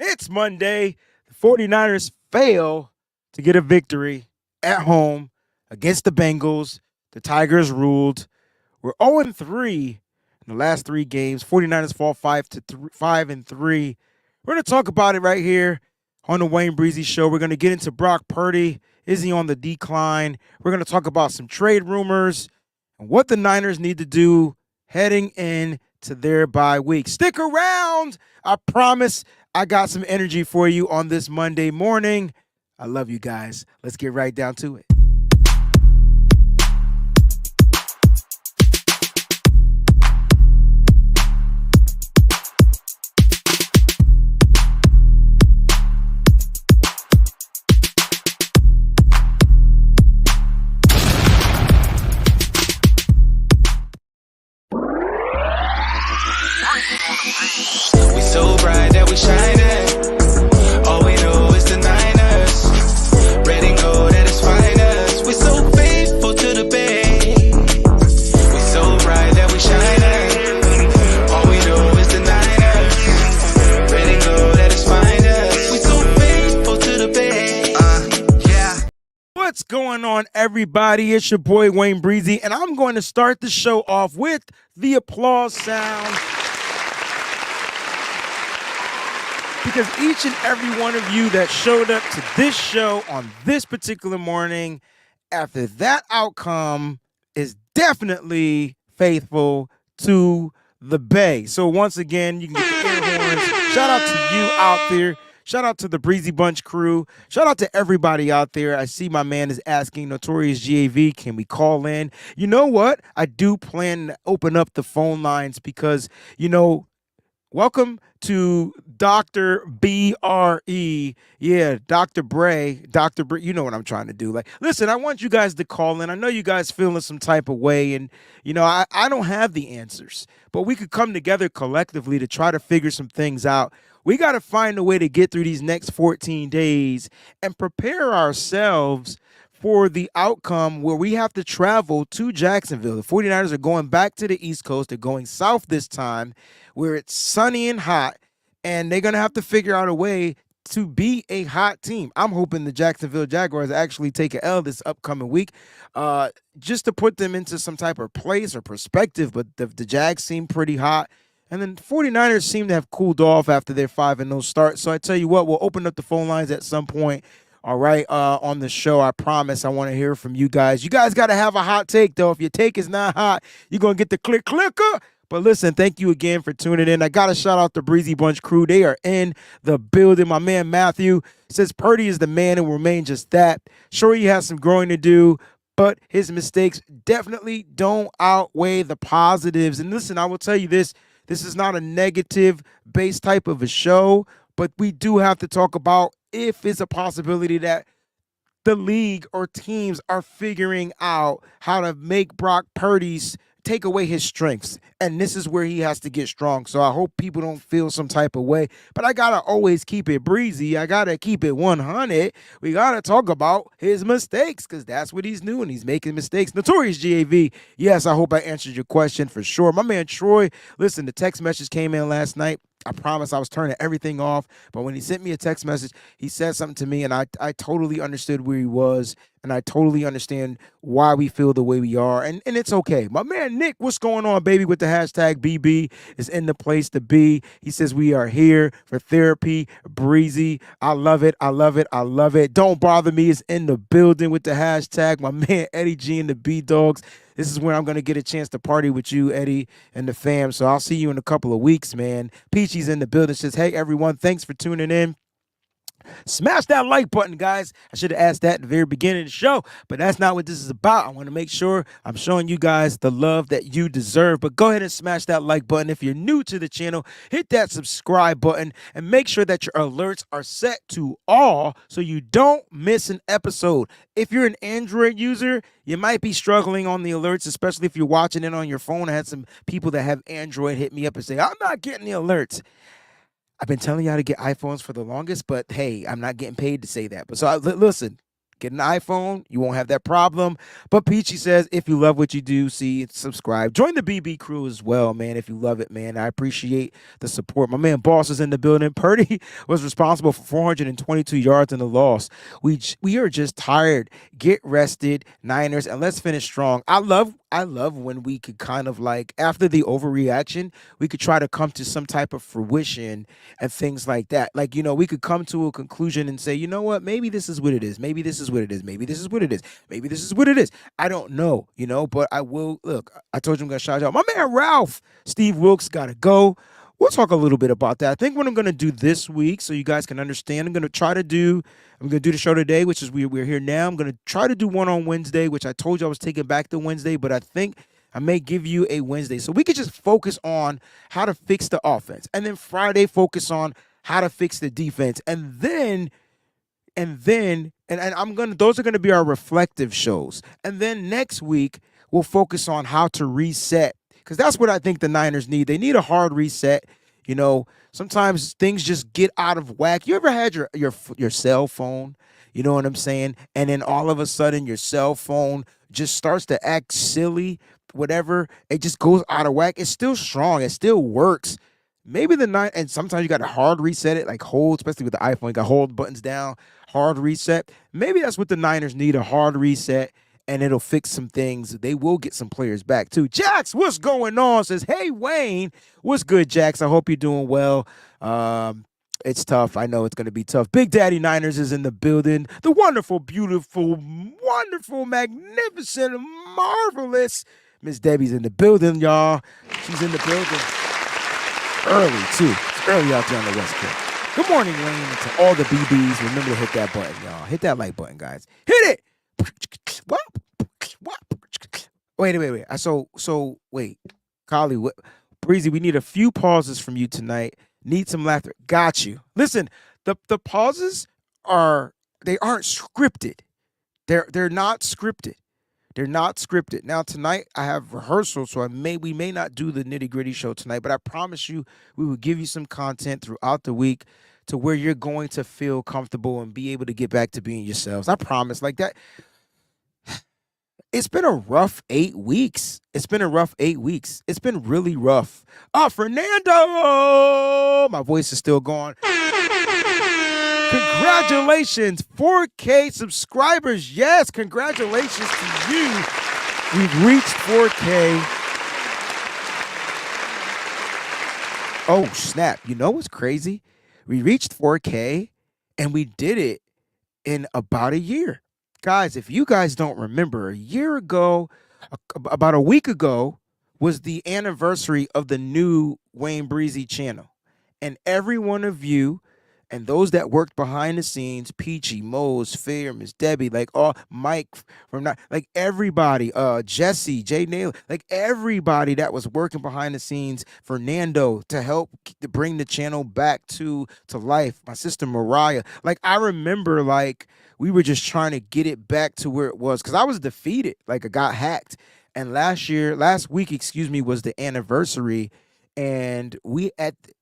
It's Monday. The 49ers fail to get a victory at home against the Bengals. The Tigers ruled. We're 0-3 in the last three games. 49ers fall 5-3. We're going to talk about it right here on the Wayne Breezie Show. We're going to get into Brock Purdy. Is he on the decline? We're going to talk about some trade rumors and what the Niners need to do heading into their bye week. Stick around. I promise I got some energy for you on this Monday morning. I love you guys. Let's get right down to it. We so bright that we shining. All we know is the Niners. Red and gold at its finest. We so faithful to the bay. We so bright that we shining. All we know is the Niners. Red and gold at its finest. We so faithful to the bay. Yeah. What's going on, everybody? It's your boy Wayne Breezie, and I'm going to start the show off with the applause sound. Because each and every one of you that showed up to this show on this particular morning, after that outcome, is definitely faithful to the Bay. So once again, you can get the air horns. Shout out to you out there. Shout out to the Breezy Bunch crew. Shout out to everybody out there. I see my man is asking Notorious GAV, can we call in? You know what? I do plan to open up the phone lines because, welcome to Dr. B-R-E. Yeah, Dr. Bray. Dr. Bray, you know what I'm trying to do. Listen, I want you guys to call in. I know you guys feeling some type of way, and, I don't have the answers, but we could come together collectively to try to figure some things out. We got to find a way to get through these next 14 days and prepare ourselves for the outcome where we have to travel to Jacksonville. The 49ers are going back to the East Coast. They're going south this time where it's sunny and hot, and they're going to have to figure out a way to be a hot team. I'm hoping the Jacksonville Jaguars actually take an L this upcoming week just to put them into some type of place or perspective, but the Jags seem pretty hot. And then 49ers seem to have cooled off after their 5-0 start. So I tell you what, we'll open up the phone lines at some point. All right, on the show, I promise I want to hear from you guys. You guys got to have a hot take, though. If your take is not hot, you're going to get the clicker. But listen, thank you again for tuning in. I got to shout out the Breezy Bunch crew. They are in the building. My man Matthew says Purdy is the man and will remain just that. Sure, he has some growing to do, but his mistakes definitely don't outweigh the positives. And listen, I will tell you this. This is not a negative-based type of a show, but we do have to talk about if it's a possibility that the league or teams are figuring out how to make Brock Purdy's take away his strengths. And this is where he has to get strong. So I hope people don't feel some type of way. But I got to always keep it breezy. I got to keep it 100. We got to talk about his mistakes because that's what he's doing. He's making mistakes. Notorious GAV. Yes, I hope I answered your question for sure. My man Troy, listen, the text message came in last night. I promise I was turning everything off. But when he sent me a text message, he said something to me, and I totally understood where he was, and I totally understand why we feel the way we are, and it's okay. My man Nick, what's going on, baby, with the hashtag BB is in the place to be. He says we are here for therapy. Breezy, I love it. I love it. I love it. Don't Bother Me is in the building with the hashtag. My man Eddie G and the B-Dogs. This is where I'm going to get a chance to party with you, Eddie, and the fam. So I'll see you in a couple of weeks, man. Peachy's in the building. Says, hey, everyone, thanks for tuning in. Smash that like button, guys. I should have asked that at the very beginning of the show, but that's not what this is about. I want to make sure I'm showing you guys the love that you deserve. But go ahead and smash that like button. If you're new to the channel, hit that subscribe button and make sure that your alerts are set to all so you don't miss an episode. If you're an Android user, you might be struggling on the alerts, especially if you're watching it on your phone. I had some people that have Android hit me up and say, I'm not getting the alerts. I've been telling y'all to get iPhones for the longest, but hey, I'm not getting paid to say that. But so listen, Get an iPhone, you won't have that problem. But Peachy says, if you love what you do, see, subscribe. Join the BB crew as well, man, if you love it, man. I appreciate the support. My man Boss is in the building. Purdy was responsible for 422 yards in the loss. We are just tired. Get rested, Niners, and let's finish strong. I love when we could kind of like, after the overreaction, we could try to come to some type of fruition and things like that. Like, we could come to a conclusion and say, you know what, maybe this is what it is. Maybe this is what it is. Maybe this is what it is. Maybe this is what it is. I don't know, but I will. Look, I told you I'm going to shout out. My man Ralph, Steve Wilkes, got to go. We'll talk a little bit about that. I think what I'm going to do this week, so you guys can understand, I'm going to do the show today, which is we're here now. I'm going to try to do one on Wednesday, which I told you I was taking back to Wednesday, but I think I may give you a Wednesday. So we could just focus on how to fix the offense. And then Friday, focus on how to fix the defense. And then those are going to be our reflective shows. And then next week, we'll focus on how to reset. Because that's what I think the Niners need. They need a hard reset. Sometimes things just get out of whack. You ever had your cell phone? You know what I'm saying? And then all of a sudden your cell phone just starts to act silly, whatever. It just goes out of whack. It's still strong. It still works. Maybe and sometimes you got to hard reset it, like hold, especially with the iPhone, you got hold buttons down, hard reset. Maybe that's what the Niners need, a hard reset. And it'll fix some things. They will get some players back, too. Jax, what's going on? Says, hey, Wayne. What's good, Jax? I hope you're doing well. It's tough. I know it's going to be tough. Big Daddy Niners is in the building. The wonderful, beautiful, wonderful, magnificent, marvelous Miss Debbie's in the building, y'all. She's in the building early, too. It's early out there on the West Coast. Good morning, Wayne, and to all the BBs. Remember to hit that button, y'all. Hit that like button, guys. Hit it! What? Wait. Wait, Collie, Breezy, we need a few pauses from you tonight. Need some laughter. Got you. Listen, the pauses aren't scripted. They're not scripted. They're not scripted. Now tonight I have rehearsal, so we may not do the nitty-gritty show tonight, but I promise you we will give you some content throughout the week to where you're going to feel comfortable and be able to get back to being yourselves. I promise. Like that. It's been a rough 8 weeks. It's been really rough. Fernando! My voice is still gone. Congratulations, 4K subscribers. Yes, congratulations to you. We've reached 4K. Oh, snap. You know what's crazy? We reached 4K, and we did it in about a year. Guys, if you guys don't remember, a year ago, about a week ago, was the anniversary of the new Wayne Breezie channel. And every one of you and those that worked behind the scenes, Peachy, Mose, Fair, Miss Debbie, like all Mike from not like everybody, Jesse, Jay Naylor, like everybody that was working behind the scenes, Fernando, to help to bring the channel back to life. My sister Mariah, like I remember, like we were just trying to get it back to where it was because I was defeated, like I got hacked. And last week, was the anniversary, and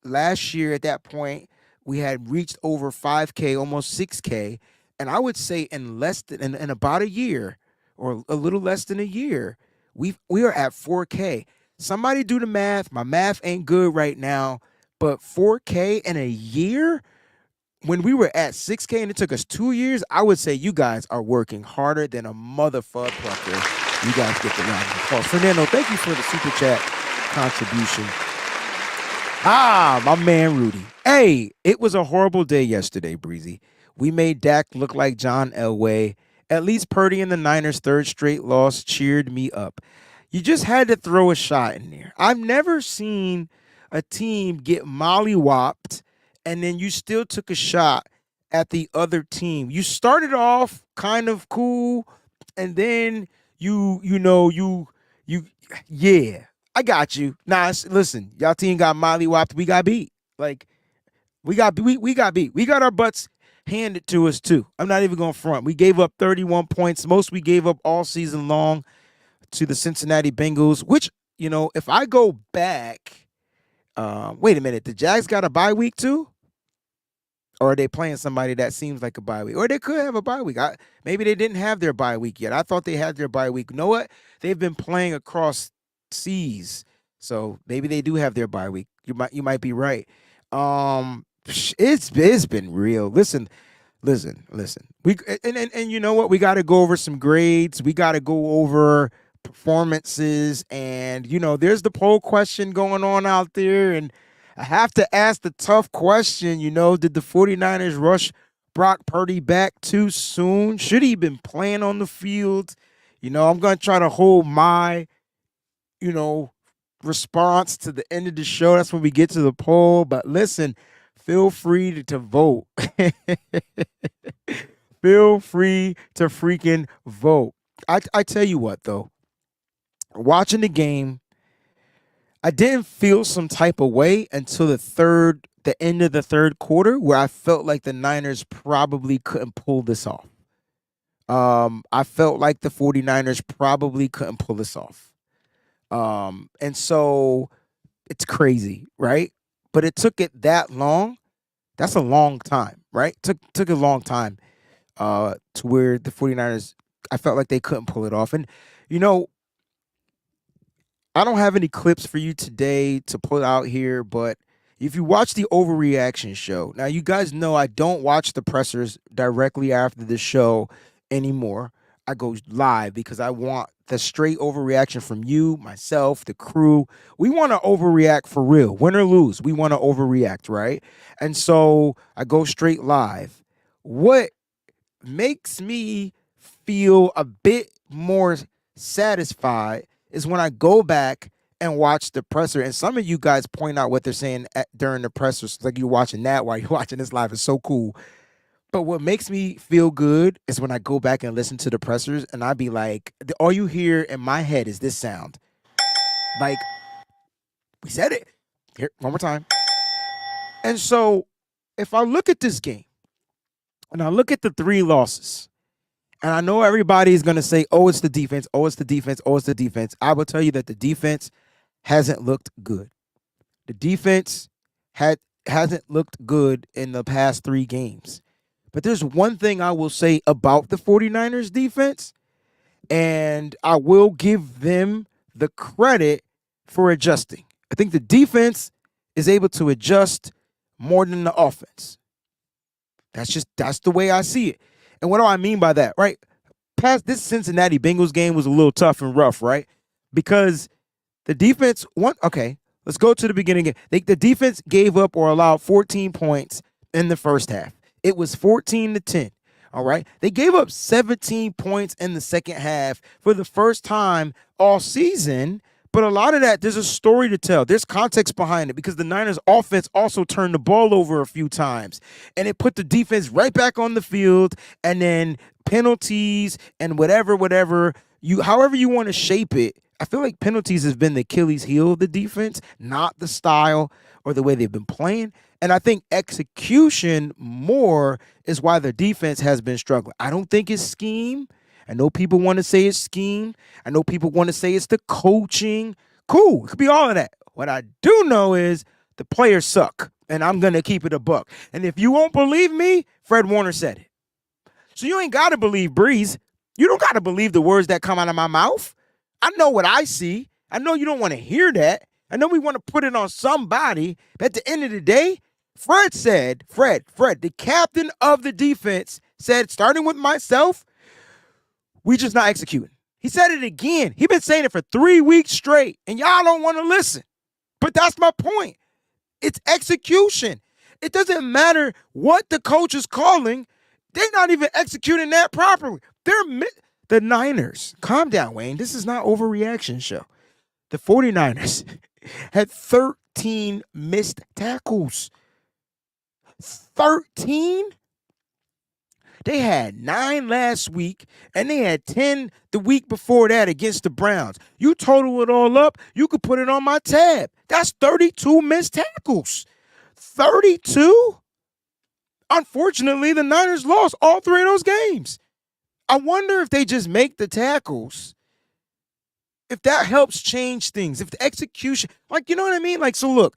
last year at that point, we had reached over 5K, almost 6K. And I would say in about a year or a little less than a year, we are at 4K. Somebody do the math. My math ain't good right now, but 4K in a year, when we were at 6K and it took us 2 years, I would say you guys are working harder than a motherfucker. You guys get the round of applause. Fernando, thank you for the super chat contribution. My man Rudy. Hey, it was a horrible day yesterday, Breezy. We made Dak look like John Elway. At least Purdy and the Niners' third straight loss cheered me up. You just had to throw a shot in there. I've never seen a team get mollywopped and then you still took a shot at the other team. You started off kind of cool, and then yeah, I got you. Nah, listen, y'all team got mollywopped. We got beat. Like, we got beat. We got our butts handed to us, too. I'm not even going to front. We gave up 31 points. Most we gave up all season long to the Cincinnati Bengals, which, if I go back, wait a minute, the Jags got a bye week, too? Or are they playing somebody that seems like a bye week? Or they could have a bye week. Maybe they didn't have their bye week yet. I thought they had their bye week. You know what? They've been playing across seas. So maybe they do have their bye week. You might be right. It's been real. Listen. And you know what? We got to go over some grades. We got to go over performances, and there's the poll question going on out there, and I have to ask the tough question. Did the 49ers rush Brock Purdy back too soon? Should he been playing on the field? I'm going to try to hold my, response to the end of the show. That's when we get to the poll. But listen, feel free to vote. Feel free to freaking vote. I tell you what, though, watching the game, I didn't feel some type of way until the end of the third quarter, where I felt like the Niners probably couldn't pull this off. I felt like the 49ers probably couldn't pull this off. And so it's crazy, right? But it took it that long. That's a long time, right? Took a long time to where the 49ers, I felt like they couldn't pull it off. And, I don't have any clips for you today to put out here, but if you watch the overreaction show, now you guys know I don't watch the pressers directly after the show anymore. I go live because I want the straight overreaction from you, myself, the crew. We want to overreact for real. Win or lose, we want to overreact, right? And so I go straight live. What makes me feel a bit more satisfied is when I go back and watch the presser. And some of you guys point out what they're saying during the presser. It's like you're watching that while you're watching this live. It's so cool. But what makes me feel good is when I go back and listen to the pressers, and I be like, all you hear in my head is this sound. Like, we said it. Here, one more time. And so if I look at this game and I look at the 3 losses, and I know everybody's going to say, oh, it's the defense, oh, it's the defense, oh, it's the defense. I will tell you that the defense hasn't looked good. The defense hasn't looked good in the past 3 games. But there's one thing I will say about the 49ers defense, and I will give them the credit for adjusting. I think the defense is able to adjust more than the offense. That's the way I see it. And what do I mean by that, right? Past this Cincinnati Bengals game was a little tough and rough, right? Because the defense let's go to the beginning. The defense gave up or allowed 14 points in the first half. It was 14-10. All right. They gave up 17 points in the second half for the first time all season. But a lot of that, there's a story to tell. There's context behind it because the Niners offense also turned the ball over a few times, and it put the defense right back on the field, and then penalties and whatever, however you want to shape it. I feel like penalties has been the Achilles heel of the defense, not the style or the way they've been playing. And I think execution more is why the defense has been struggling. I don't think it's scheme. I know people want to say it's scheme. I know people want to say it's the coaching. Cool. It could be all of that. What I do know is the players suck, and I'm going to keep it a buck. And if you won't believe me, Fred Warner said it. So you ain't got to believe Breeze. You don't got to believe the words that come out of my mouth. I know what I see. I know you don't want to hear that. I know we want to put it on somebody. But at the end of the day, Fred, the captain of the defense, said, starting with myself, we just not executing. He said it again. He been saying it for 3 weeks straight, and y'all don't want to listen. But that's my point. It's execution. It doesn't matter what the coach is calling. They're not even executing that properly. The Niners. Calm down, Wayne. This is not overreaction show. The 49ers had 13 missed tackles. 13? They had 9 last week, and they had 10 the week before that against the Browns. You total it all up, you could put it on my tab. That's 32 missed tackles. 32? Unfortunately, the Niners lost all 3 of those games. I wonder if they just make the tackles, if that helps change things, if the execution, you know what I mean? So look,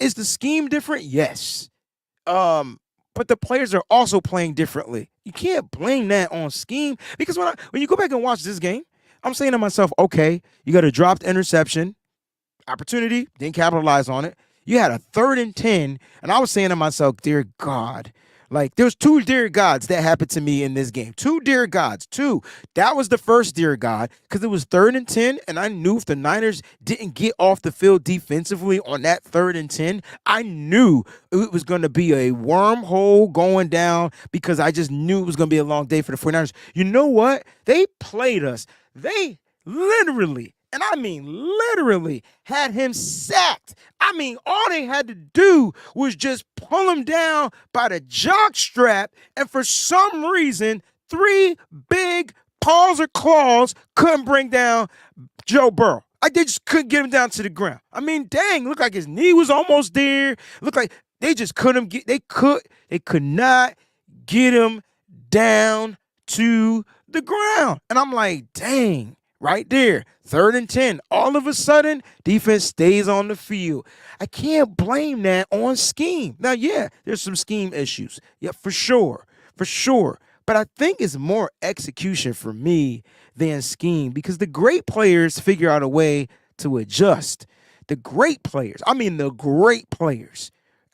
is the scheme different? Yes. but the players are also playing differently. You can't blame that on scheme because when you go back and watch this game, I'm saying to myself, okay, you got a dropped interception opportunity, didn't capitalize on it. You had a 3rd and 10, and I was saying to myself, dear God, like there's 2 dear gods that happened to me in this game. 2 dear gods, 2. That was the first dear God because it was 3rd and 10, and I knew if the Niners didn't get off the field defensively on that 3rd and 10, I knew it was going to be a wormhole going down because I just knew it was going to be a long day for the 49ers. You know what? They played us. They literally, and I mean literally, had him sacked. I mean, all they had to do was just pull him down by the jock strap, and for some reason, 3 big paws or claws couldn't bring down Joe Burrow. Like they just couldn't get him down to the ground. I mean, dang, looked like his knee was almost there. Looked like they just couldn't get. They could not get him down to the ground. And I'm like, dang. Right there, 3rd and 10. All of a sudden, defense stays on the field. I can't blame that on scheme. Now, yeah, there's some scheme issues. Yeah, for sure. But I think it's more execution for me than scheme because the great players figure out a way to adjust. The great players.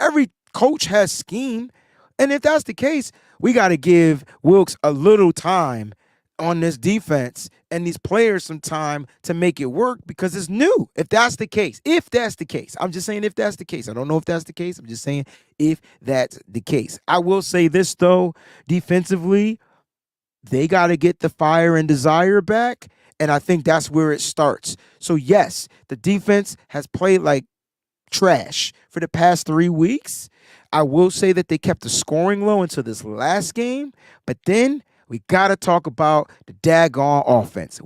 Every coach has scheme. And if that's the case, we got to give Wilkes a little time on this defense and these players some time to make it work because it's new. If that's the case, I'm just saying if that's the case. I don't know if that's the case. I'm just saying if that's the case. I will say this though, defensively, they got to get the fire and desire back, and I think that's where it starts. So yes, the defense has played like trash for the past 3 weeks. I will say that they kept the scoring low until this last game, but then we got to talk about the daggone offense.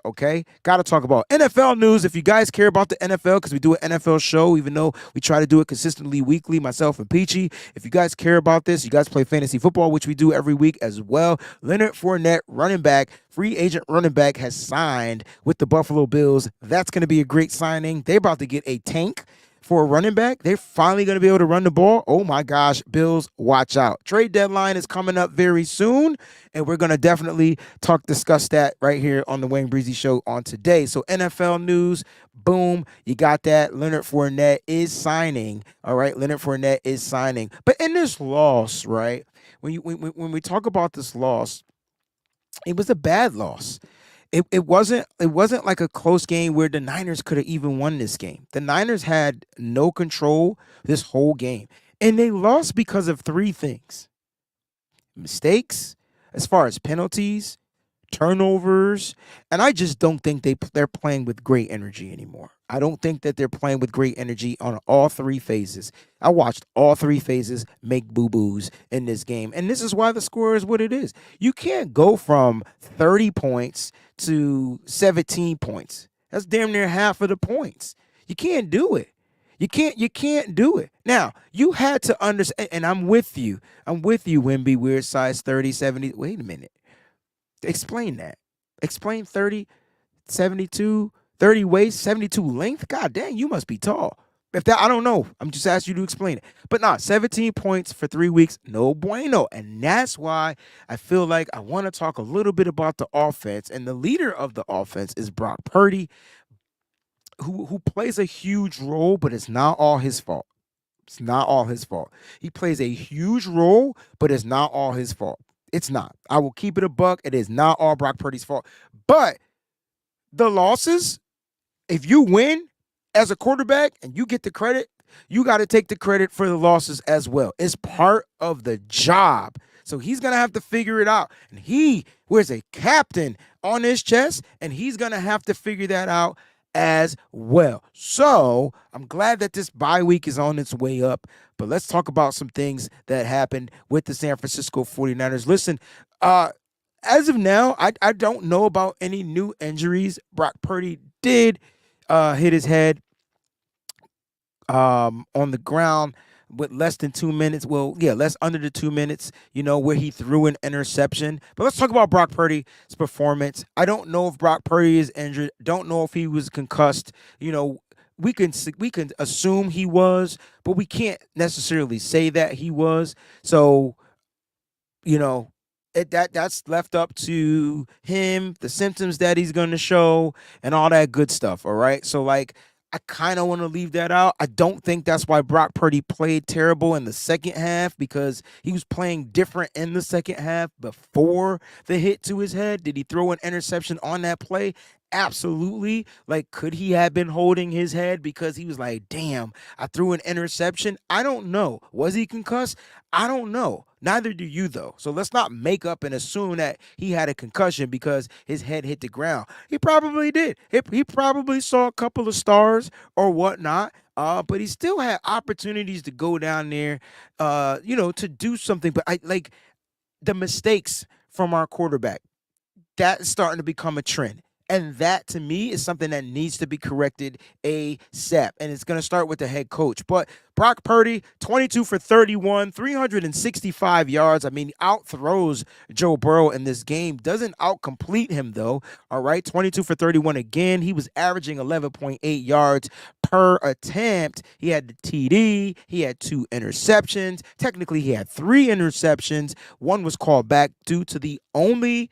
Okay? Got to talk about NFL news. If you guys care about the NFL, because we do an NFL show, even though we try to do it consistently weekly, myself and Peachy. If you guys care about this, you guys play fantasy football, which we do every week as well. Leonard Fournette, running back, free agent running back, has signed with the Buffalo Bills. That's going to be a great signing. They're about to get a tank for a running back. They're finally going to be able to run the ball. Oh my gosh, Bills, watch out. Trade deadline is coming up very soon, and we're going to definitely discuss that right here on the Wayne Breezie Show on today. So NFL news, boom, you got that. Leonard Fournette is signing. All right, Leonard Fournette is signing. But in this loss, right, when we talk about this loss, it was a bad loss. It wasn't like a close game where the Niners could have even won this game. The Niners had no control this whole game. And they lost because of 3 things. Mistakes, as far as penalties, turnovers, and I just don't think they're playing with great energy anymore. I don't think that they're playing with great energy on all 3 phases. I watched all 3 phases make boo-boos in this game, and this is why the score is what it is. You can't go from 30 points to 17 points. That's damn near half of the points. You can't do it. You can't do it. Now, you had to understand, and I'm with you, Wimby, weird size 30, 70. Wait a minute. Explain that. Explain 30, 72, 30 waist, 72 length. God dang, you must be tall. If that, I don't know. I'm just asking you to explain it. But nah, 17 points for 3 weeks, no bueno. And that's why I feel like I want to talk a little bit about the offense. And the leader of the offense is Brock Purdy, who plays a huge role, but it's not all his fault. It's not all his fault. He plays a huge role, but it's not all his fault. It's not. I will keep it a buck. It is not all Brock Purdy's fault. But the losses, if you win as a quarterback and you get the credit, you got to take the credit for the losses as well. It's part of the job. So he's going to have to figure it out. And he wears a captain on his chest, and he's going to have to figure that out as well. So I'm glad that this bye week is on its way up, but let's talk about some things that happened with the San Francisco 49ers. Listen, as of now, I don't know about any new injuries. Brock Purdy did hit his head on the ground with less than 2 minutes. Well, yeah, less under the 2 minutes, where he threw an interception. But let's talk about Brock Purdy's performance. I don't know if Brock Purdy is injured. Don't know if he was concussed. we can assume he was, but we can't necessarily say that he was. So you know that's left up to him, the symptoms that he's going to show, and all that good stuff. All right, so like I kind of want to leave that out. I don't think that's why Brock Purdy played terrible in the second half, because he was playing different in the second half before the hit to his head. Did he throw an interception on that play? Absolutely. Like, could he have been holding his head because he was like, damn, I threw an interception? I don't know. Was he concussed? I don't know. Neither do you, though. So let's not make up and assume that he had a concussion because his head hit the ground. He probably did. He probably saw a couple of stars or whatnot. But he still had opportunities to go down there, to do something. But I like the mistakes from our quarterback. That's starting to become a trend. And that to me is something that needs to be corrected ASAP. And it's going to start with the head coach. But Brock Purdy, 22 for 31, 365 yards. I mean, he outthrows Joe Burrow in this game. Doesn't outcomplete him, though. All right, 22 for 31 again. He was averaging 11.8 yards per attempt. He had the TD. He had 2 interceptions. Technically, he had 3 interceptions. One was called back due to the only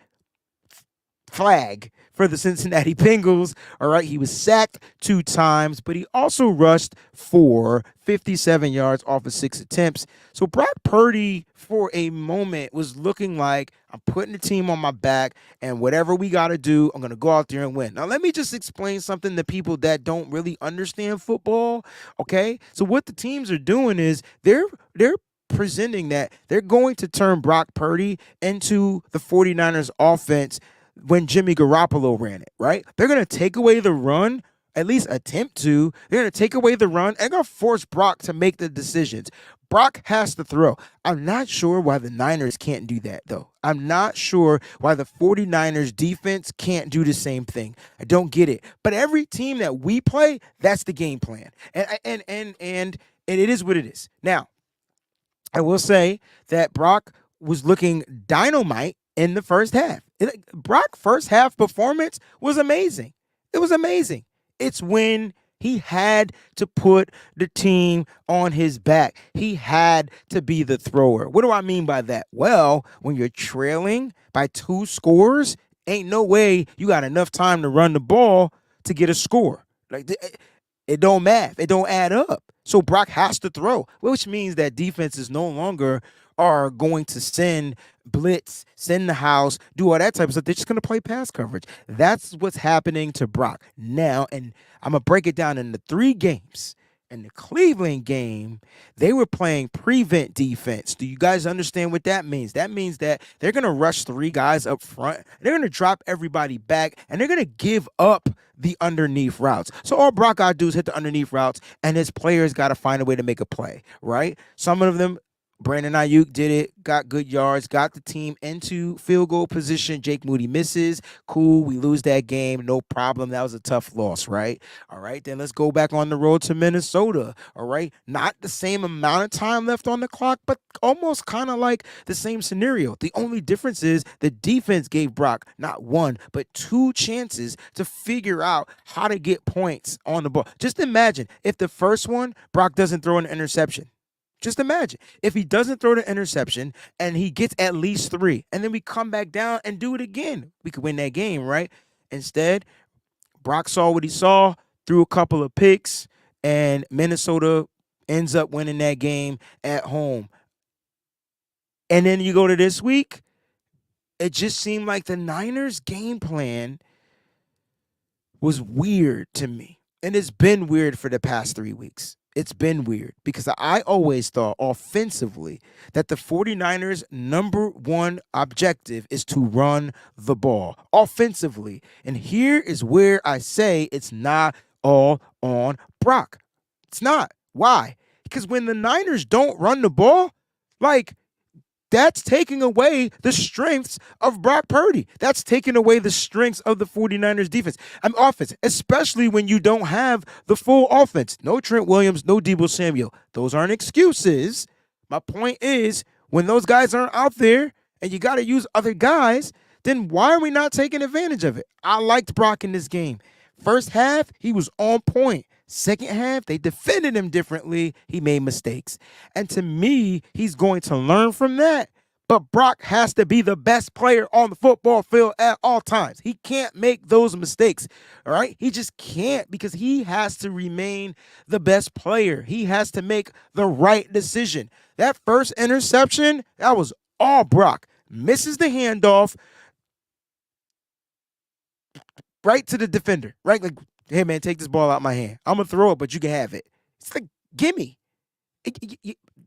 flag for the Cincinnati Bengals. All right, he was sacked 2 times, but he also rushed for 57 yards off of 6 attempts. So Brock Purdy, for a moment, was looking like, I'm putting the team on my back, and whatever we got to do, I'm going to go out there and win. Now, let me just explain something to people that don't really understand football, okay? So what the teams are doing is they're presenting that they're going to turn Brock Purdy into the 49ers offense when Jimmy Garoppolo ran it, right? They're going to take away the run, at least attempt to. They're going to take away the run and going to force Brock to make the decisions. Brock has to throw. I'm not sure why the Niners can't do that, though. I'm not sure why the 49ers defense can't do the same thing. I don't get it. But every team that we play, that's the game plan. And it is what it is. Now, I will say that Brock was looking dynamite in the first half. Brock's first half performance was amazing. It was amazing. It's when he had to put the team on his back. He had to be the thrower. What do I mean by that? Well, when you're trailing by 2 scores, ain't no way you got enough time to run the ball to get a score. Like, it don't math. It don't add up. So Brock has to throw, which means that defenses no longer are going to send blitz, send the house, do all that type of stuff. They're just going to play pass coverage. That's what's happening to Brock now. And I'm going to break it down into 3 games. In the Cleveland game, they were playing prevent defense. Do you guys understand what that means? That means that they're going to rush 3 guys up front. They're going to drop everybody back, and they're going to give up the underneath routes. So all Brock got to do is hit the underneath routes, and his players got to find a way to make a play, right? Some of them, Brandon Ayuk did it, got good yards, got the team into field goal position. Jake Moody misses. Cool, we lose that game. No problem. That was a tough loss, right? All right, then let's go back on the road to Minnesota, all right? Not the same amount of time left on the clock, but almost kind of like the same scenario. The only difference is the defense gave Brock not 1, but 2 chances to figure out how to get points on the ball. Just imagine if the first one, Brock doesn't throw an interception. Just imagine if he doesn't throw the interception and he gets at least 3, and then we come back down and do it again. We could win that game, right? Instead, Brock saw what he saw, threw a couple of picks, and Minnesota ends up winning that game at home. And then you go to this week, it just seemed like the Niners' game plan was weird to me. And it's been weird for the past 3 weeks. It's been weird because I always thought offensively that the 49ers' number 1 objective is to run the ball offensively. And here is where I say it's not all on Brock. It's not. Why? Because when the Niners don't run the ball, like, that's taking away the strengths of Brock Purdy. That's taking away the strengths of the 49ers defense. Offense, especially when you don't have the full offense. No Trent Williams, no Deebo Samuel. Those aren't excuses. My point is, when those guys aren't out there and you got to use other guys, then why are we not taking advantage of it? I liked Brock in this game. First half, he was on point. Second half, they defended him differently. He made mistakes. And to me, he's going to learn from that. But Brock has to be the best player on the football field at all times. He can't make those mistakes, all right? He just can't because he has to remain the best player. He has to make the right decision. That first interception, that was all Brock. Misses the handoff right to the defender, right? Like, hey, man, take this ball out my hand. I'm going to throw it, but you can have it. It's like, gimme.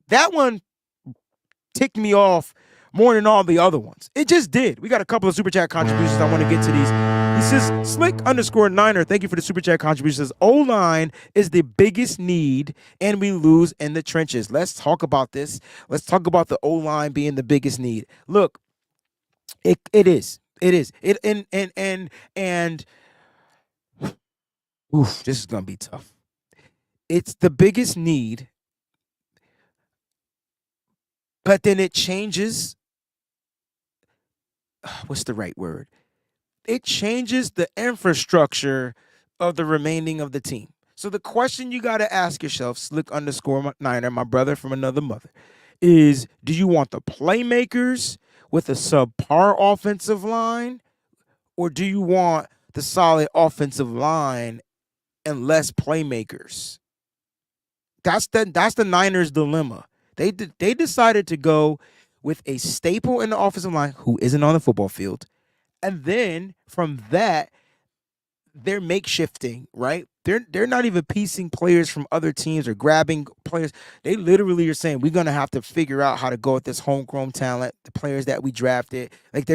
That one ticked me off more than all the other ones. It just did. We got a couple of Super Chat contributions. I want to get to these. He says, Slick_Niner, thank you for the Super Chat contribution. Says, O-line is the biggest need, and we lose in the trenches. Let's talk about this. Let's talk about the O-line being the biggest need. Look, it is. It is. And oof, this is gonna be tough. It's the biggest need, but then it changes. What's the right word? It changes the infrastructure of the remaining of the team. So the question you got to ask yourself, Slick_Niner, my brother from another mother, is do you want the playmakers with a subpar offensive line, or do you want the solid offensive line and less playmakers? That's the Niners' dilemma. They decided to go with a staple in the offensive line who isn't on the football field, and then from that, they're makeshifting, right? They're not even piecing players from other teams or grabbing players. They literally are saying we're gonna have to figure out how to go with this homegrown talent, the players that we drafted. Like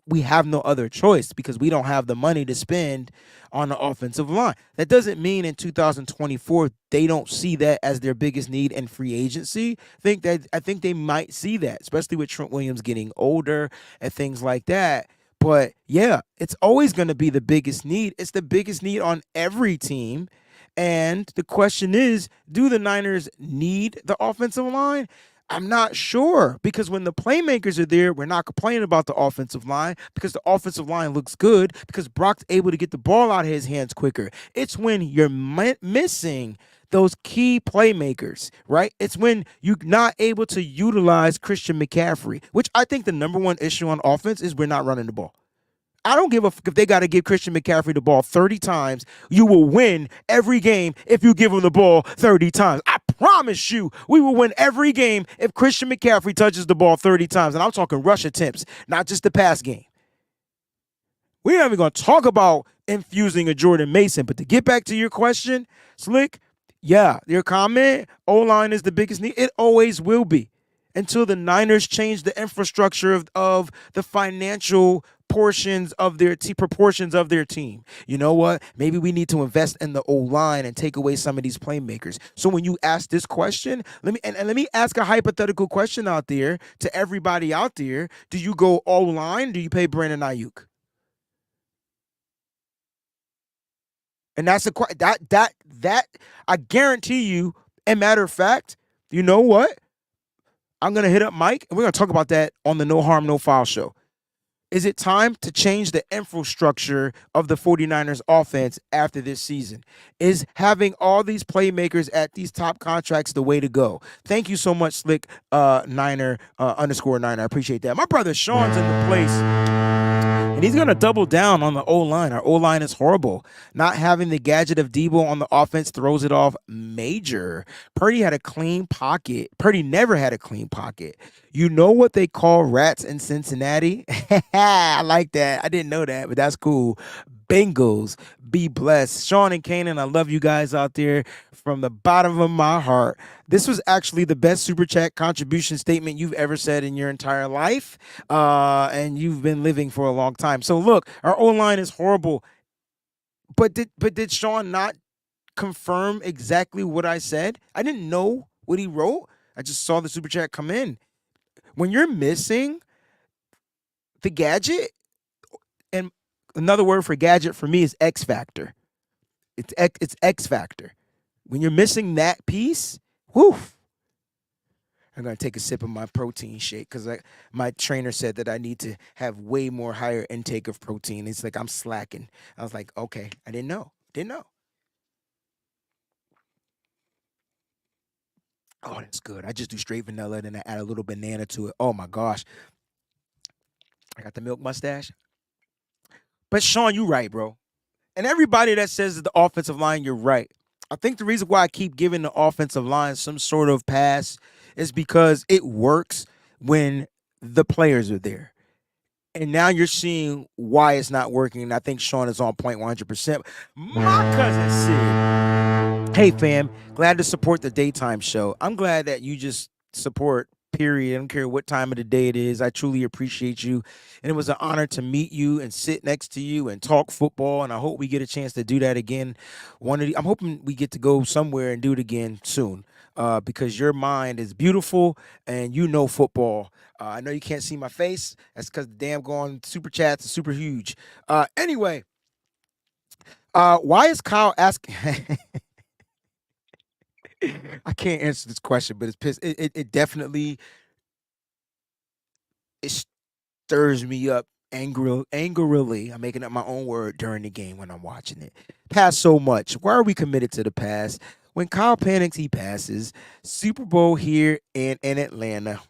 we have no other choice because we don't have the money to spend on the offensive line. That doesn't mean in 2024 they don't see that as their biggest need in free agency. I think they might see that, especially with Trent Williams getting older and things like that. But yeah, it's always going to be the biggest need. It's the biggest need on every team. And the question is, do the Niners need the offensive line? I'm not sure because when the playmakers are there, we're not complaining about the offensive line because the offensive line looks good because Brock's able to get the ball out of his hands quicker. It's when you're missing those key playmakers, right? It's when you're not able to utilize Christian McCaffrey, which I think the number one issue on offense is we're not running the ball. I don't give a fuck if they got to give Christian McCaffrey the ball 30 times. You will win every game if you give him the ball 30 times. I promise you, we will win every game if Christian McCaffrey touches the ball 30 times. And I'm talking rush attempts, not just the pass game. We're not even going to talk about infusing a Jordan Mason. But to get back to your question, Slick, yeah, your comment, O-line is the biggest need. It always will be until the Niners change the infrastructure of the financial proportions of their team. You know what? Maybe we need to invest in the O-line and take away some of these playmakers. So when you ask this question, let me ask a hypothetical question out there to everybody out there. Do you go O-line? Do you pay Brandon Ayuk? And that's that I guarantee you, and matter of fact, you know what? I'm going to hit up Mike, and we're going to talk about that on the No Harm, No Foul show. Is it time to change the infrastructure of the 49ers offense after this season? Is having all these playmakers at these top contracts the way to go? Thank you so much, Slick Niner _Niner. I appreciate that. My brother Sean's in the place. And he's going to double down on the O-line. Our O-line is horrible. Not having the gadget of Debo on the offense throws it off major. Purdy had a clean pocket. Purdy never had a clean pocket. You know what they call rats in Cincinnati? I like that. I didn't know that, but that's cool. Bengals, be blessed. Sean and Kanan, I love you guys out there from the bottom of my heart. This was actually the best Super Chat contribution statement you've ever said in your entire life, and you've been living for a long time. So look, our O-line is horrible, but did Sean not confirm exactly what I said? I didn't know what he wrote. I just saw the Super Chat come in. When you're missing the gadget, and another word for gadget for me is X factor. It's X factor. When you're missing that piece, whew. I'm going to take a sip of my protein shake because my trainer said that I need to have way more higher intake of protein. It's like I'm slacking. I was like, okay, I didn't know. Oh, that's good. I just do straight vanilla, and then I add a little banana to it. Oh my gosh, I got the milk mustache. But Sean, you right, bro. And everybody that says that the offensive line, you're right. I think the reason why I keep giving the offensive line some sort of pass is because it works when the players are there. And now you're seeing why it's not working. And I think Sean is on point 100%. My cousin Sid. Hey, fam. Glad to support the daytime show. I'm glad that you just support, period. I don't care what time of the day it is. I truly appreciate you. And it was an honor to meet you and sit next to you and talk football. And I hope we get a chance to do that again. I'm hoping we get to go somewhere and do it again soon. Because your mind is beautiful and you know football. I know you can't see my face. That's because the damn going super chats is super huge. Anyway, why is Kyle asking? I can't answer this question, but it's pissed. It definitely it stirs me up angrily. I'm making up my own word during the game when I'm watching it. Pass so much. Why are we committed to the pass? When Kyle panics, he passes. Super Bowl here in Atlanta.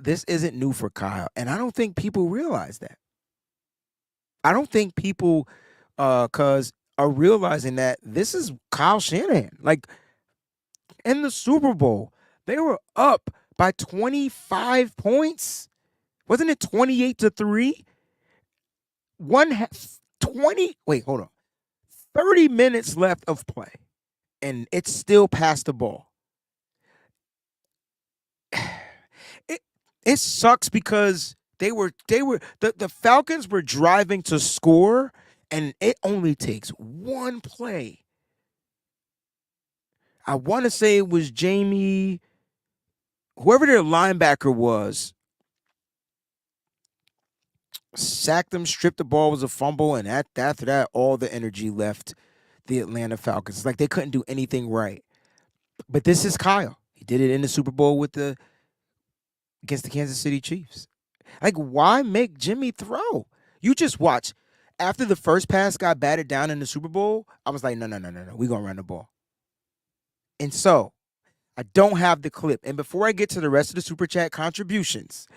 This isn't new for Kyle, and I don't think people realize that. I don't think people, cause are realizing that this is Kyle Shanahan. Like in the Super Bowl, they were up by 25 points. Wasn't it 28-3? 20. Wait, hold on. 30 minutes left of play, and it's still past the ball. It sucks because the Falcons were driving to score, and it only takes one play. I want to say it was Jamie, whoever their linebacker was, sacked them, stripped the ball, was a fumble, and after that, all the energy left the Atlanta Falcons. It's like they couldn't do anything right. But this is Kyle. He did it in the Super Bowl against the Kansas City Chiefs. Like, why make Jimmy throw? You just watch. After the first pass got batted down in the Super Bowl, I was like, no. We're going to run the ball. And so, I don't have the clip. And before I get to the rest of the Super Chat contributions,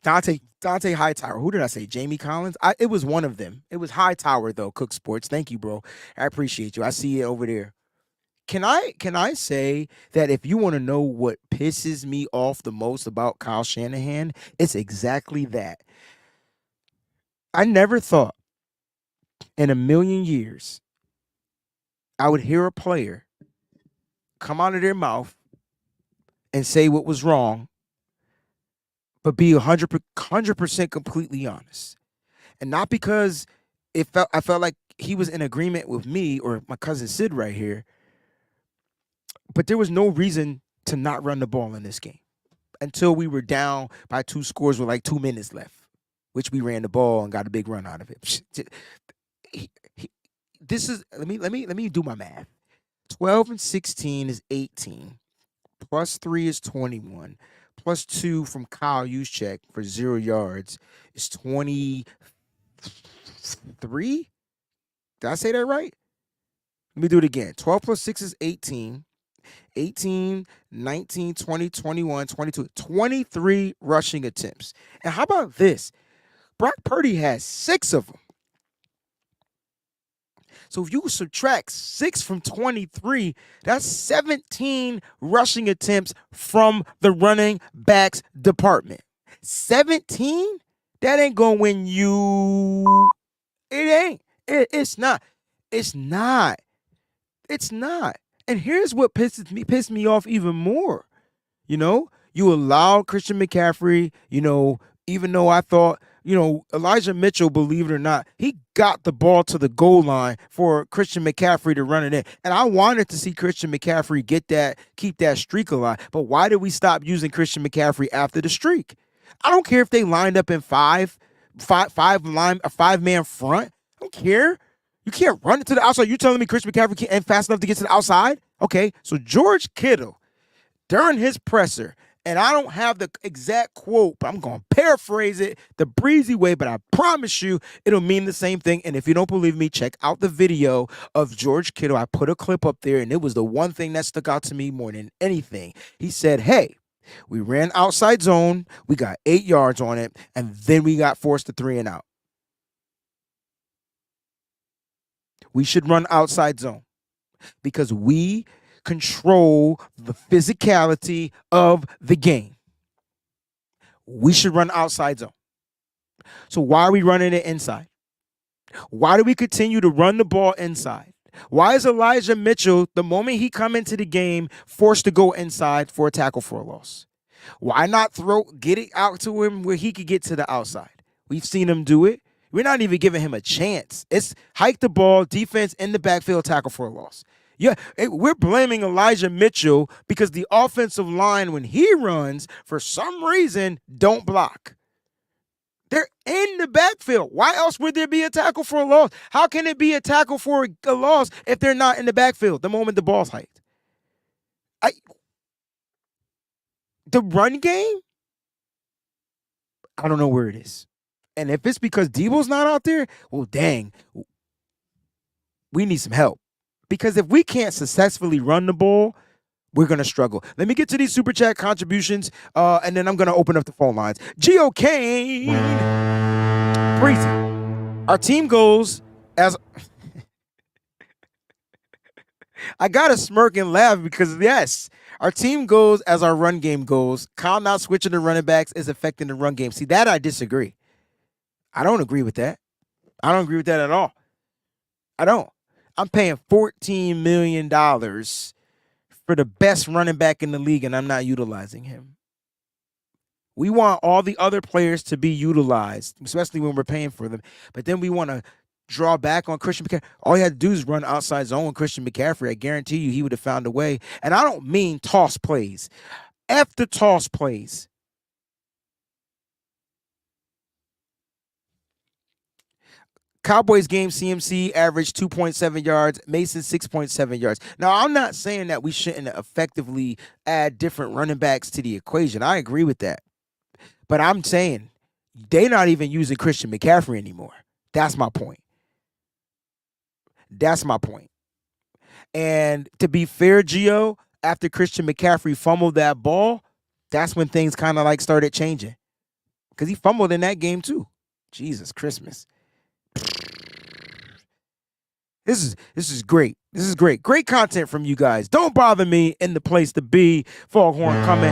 Dante Hightower. Who did I say? Jamie Collins? It was one of them. It was Hightower, though, Cook Sports. Thank you, bro. I appreciate you. I see it over there. Can I say that if you want to know what pisses me off the most about Kyle Shanahan, it's exactly that. I never thought in a million years I would hear a player come out of their mouth and say what was wrong, but be 100% completely honest. And not because I felt like he was in agreement with me or my cousin Sid right here, but there was no reason to not run the ball in this game until we were down by 2 scores with like 2 minutes left, which we ran the ball and got a big run out of it. This is let me do my math. 12 and 16 is 18. Plus 3 is 21. Plus 2 from Kyle Juszczyk for 0 yards is 23. Did I say that right? Let me do it again. 12 plus 6 is 18. 18, 19, 20, 21, 22, 23 rushing attempts. And how about this? Brock Purdy has 6 of them. So if you subtract 6 from 23, that's 17 rushing attempts from the running backs department. 17? That ain't going to win you. It ain't. It's not. It's not. It's not. And here's what pissed me off even more. You allowed Christian McCaffrey, even though I thought, Elijah Mitchell, believe it or not, he got the ball to the goal line for Christian McCaffrey to run it in. And I wanted to see Christian McCaffrey keep that streak alive. But why did we stop using Christian McCaffrey after the streak? I don't care if they lined up in a 5-man front. I don't care. You can't run it to the outside. You telling me Christian McCaffrey can't fast enough to get to the outside? Okay, so George Kittle, during his presser, And I don't have the exact quote, but I'm going to paraphrase it the Breezie way, but I promise you it'll mean the same thing. And if you don't believe me, check out the video of George Kittle. I put a clip up there, and it was the one thing that stuck out to me more than anything. He said, hey, we ran outside zone, we got 8 yards on it, and then we got forced to 3 and out. We should run outside zone because we control the physicality of the game. We should run outside zone. So why are we running it inside? Why do we continue to run the ball inside? Why is Elijah Mitchell, the moment he come into the game, forced to go inside for a tackle for a loss? Why not get it out to him where he could get to the outside? We've seen him do it. We're not even giving him a chance. It's hike the ball, defense in the backfield, tackle for a loss. Yeah, we're blaming Elijah Mitchell because the offensive line, when he runs, for some reason, don't block. They're in the backfield. Why else would there be a tackle for a loss? How can it be a tackle for a loss if they're not in the backfield the moment the ball's hiked? The run game, I don't know where it is. And if it's because Debo's not out there, well, dang, we need some help. Because if we can't successfully run the ball, we're going to struggle. Let me get to these Super Chat contributions, and then I'm going to open up the phone lines. Geo Kane, Breezie. Our team goes as... I got to smirk and laugh because, yes, our team goes as our run game goes. Kyle not switching the running backs is affecting the run game. See, that I disagree. I don't agree with that. I don't agree with that at all. I don't. I'm paying $14 million for the best running back in the league, and I'm not utilizing him. We want all the other players to be utilized, especially when we're paying for them. But then we want to draw back on Christian McCaffrey. All he had to do is run outside zone with Christian McCaffrey. I guarantee you he would have found a way. And I don't mean toss plays. F the toss plays. Cowboys game, CMC averaged 2.7 yards, Mason 6.7 yards. Now, I'm not saying that we shouldn't effectively add different running backs to the equation. I agree with that. But I'm saying they're not even using Christian McCaffrey anymore. That's my point. That's my point. And to be fair, Gio, after Christian McCaffrey fumbled that ball, that's when things kind of like started changing. Because he fumbled in that game too. Jesus Christmas. This is great. This is great. Great content from you guys. Don't bother me in the place to be. Foghorn coming.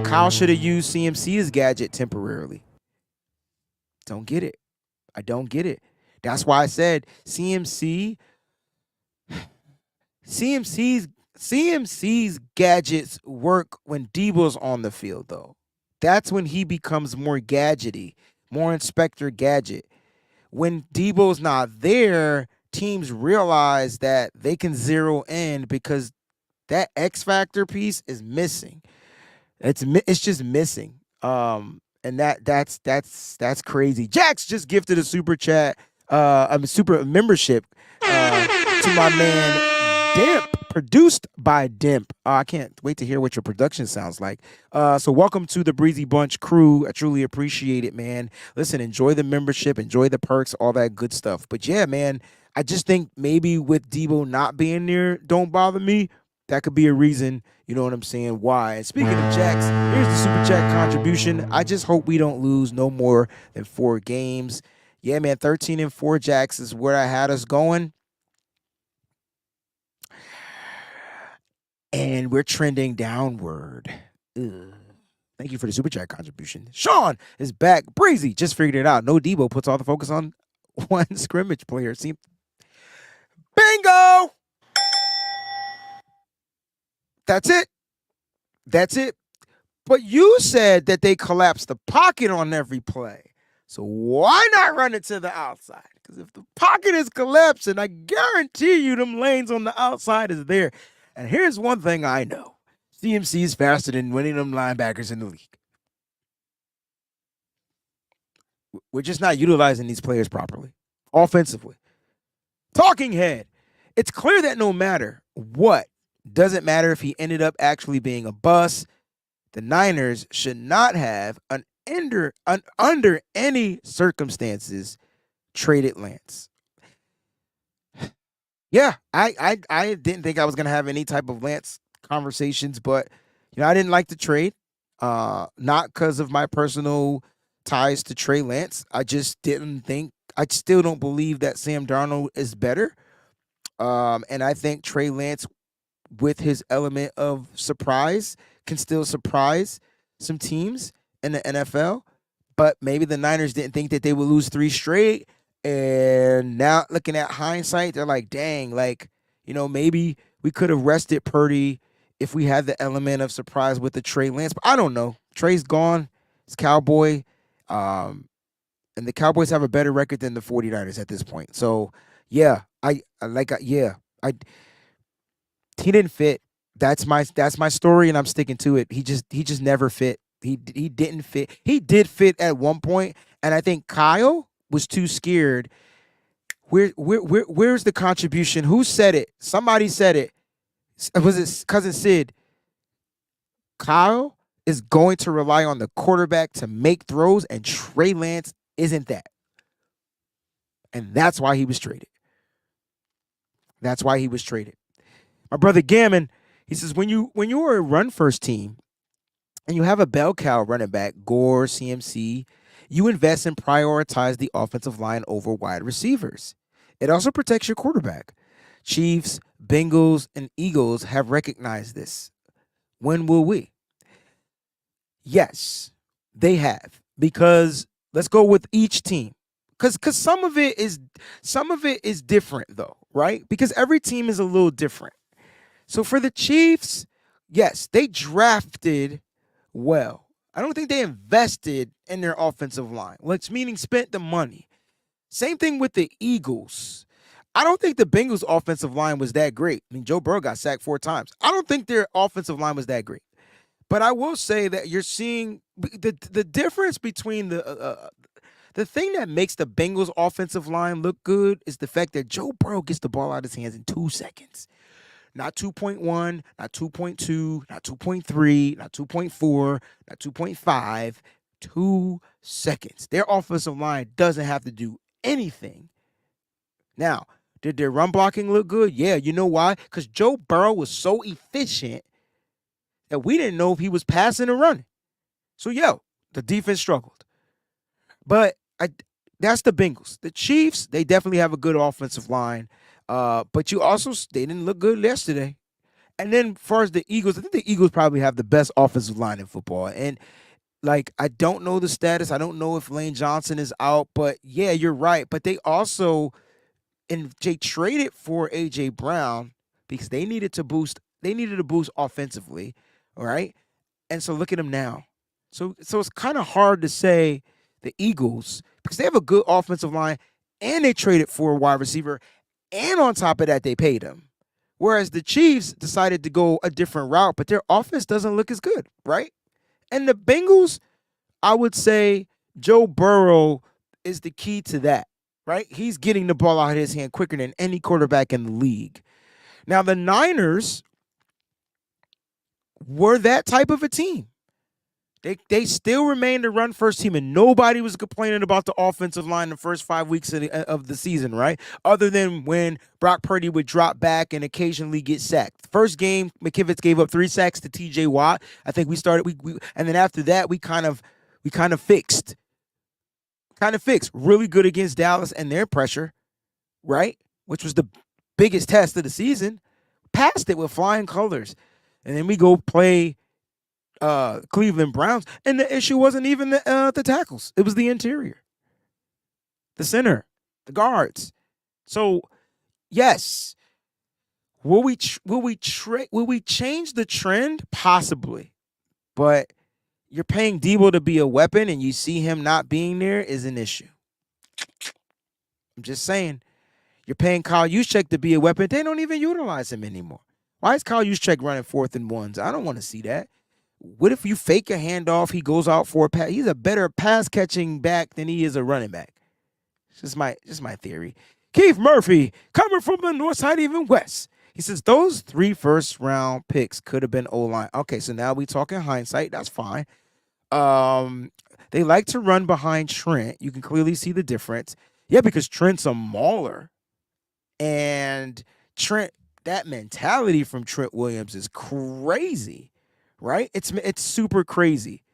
Kyle should have used CMC's gadget temporarily. Don't get it. I don't get it. That's why I said CMC's gadgets work when Debo's on the field, though. That's when he becomes more gadgety, more Inspector Gadget. When Debo's not there, teams realize that they can zero in because that X factor piece is missing. It's just missing. And that's crazy. Jax just gifted a super chat, super membership to my man Dimp, produced by Dimp. I can't wait to hear what your production sounds like. So welcome to the Breezy Bunch crew. I truly appreciate it, man. Listen, enjoy the membership, enjoy the perks, all that good stuff. But yeah, man, I just think maybe with Debo not being there, don't bother me. That could be a reason, you know what I'm saying, why. And speaking of Jax, here's the super chat contribution. I just hope we don't lose no more than 4 games. Yeah, man, 13-4 Jax is where I had us going. And we're trending downward. Ugh. Thank you for the super chat contribution. Sean is back. Breezy just figured it out. No Debo puts all the focus on one scrimmage player. See, bingo! That's it. That's it. But you said that they collapsed the pocket on every play. So why not run it to the outside? Because if the pocket is collapsing, I guarantee you them lanes on the outside is there. And here's one thing I know. CMC is faster than winning them linebackers in the league. We're just not utilizing these players properly. Offensively. Talking head. It's clear that no matter what, doesn't matter if he ended up actually being a bust, the Niners should not have under any circumstances traded Lance. Yeah, I didn't think I was gonna have any type of Lance conversations, but I didn't like the trade. Not because of my personal ties to Trey Lance. I just didn't think. I still don't believe that Sam Darnold is better. And I think Trey Lance, with his element of surprise, can still surprise some teams in the NFL. But maybe the Niners didn't think that they would lose 3 straight. And now looking at hindsight, they're like, dang, maybe we could have rested Purdy if we had the element of surprise with the Trey Lance. But I don't know. Trey's gone. It's Cowboy. And the Cowboys have a better record than the 49ers at this point. So, yeah, he didn't fit. That's my story, and I'm sticking to it. He just never fit. He didn't fit. He did fit at one point, and I think Kyle was too scared. Where's the contribution? Who said it? Somebody said it. Was it cousin Sid? Kyle is going to rely on the quarterback to make throws, and Trey Lance isn't that. And that's why he was traded. My brother Gammon, he says, when you are a run first team and you have a bell cow running back, Gore, CMC, you invest and prioritize the offensive line over wide receivers. It also protects your quarterback. Chiefs, Bengals, and Eagles have recognized this. When will we? Yes, they have. Because let's go with each team. Because some of it is different though, right? Because every team is a little different. So for the Chiefs, yes, they drafted well. I don't think they invested in their offensive line, which meaning spent the money. Same thing with the Eagles. I don't think the Bengals' offensive line was that great. I mean, Joe Burrow got sacked 4 times. I don't think their offensive line was that great. But I will say that you're seeing the difference between the thing that makes the Bengals' offensive line look good is the fact that Joe Burrow gets the ball out of his hands in 2 seconds. Not 2.1, not 2.2, not 2.3, not 2.4, not 2.5, 2 seconds. Their offensive line doesn't have to do anything. Now, did their run blocking look good? Yeah, you know why? Because Joe Burrow was so efficient that we didn't know if he was passing or running. So, the defense struggled. But that's the Bengals. The Chiefs, they definitely have a good offensive line. But they didn't look good yesterday. And then as far as the Eagles, I think the Eagles probably have the best offensive line in football. And I don't know the status. I don't know if Lane Johnson is out, but yeah, you're right. But they also, and they traded for AJ Brown because they needed to boost offensively. All right. And so look at them now. So it's kind of hard to say the Eagles because they have a good offensive line and they traded for a wide receiver. And on top of that, they paid him. Whereas the Chiefs decided to go a different route, but their offense doesn't look as good, right? And the Bengals, I would say Joe Burrow is the key to that, right? He's getting the ball out of his hand quicker than any quarterback in the league. Now, the Niners were that type of a team. They still remained a run-first team, and nobody was complaining about the offensive line the first 5 weeks of the season, right? Other than when Brock Purdy would drop back and occasionally get sacked. First game, McKivitz gave up 3 sacks to T.J. Watt. I think we started, and then after that, we kind of fixed. Really good against Dallas and their pressure, right? Which was the biggest test of the season. Passed it with flying colors. And then we go play Cleveland Browns, and the issue wasn't even the tackles. It was the interior, the center, the guards. So, yes, will we change the trend? Possibly, but you're paying Debo to be a weapon, and you see him not being there is an issue. I'm just saying, you're paying Kyle Juszczyk to be a weapon. They don't even utilize him anymore. Why is Kyle Juszczyk running 4th and 1s? I don't want to see that. What if you fake a handoff, he goes out for a pass? He's a better pass-catching back than he is a running back. It's just my theory. Keith Murphy, coming from the north side, even west. He says those 3 first-round picks could have been O-line. Okay, so now we talking hindsight. That's fine. Um, they like to run behind Trent. You can clearly see the difference. Yeah, because Trent's a mauler. And Trent, that mentality from Trent Williams is crazy, right? It's super crazy.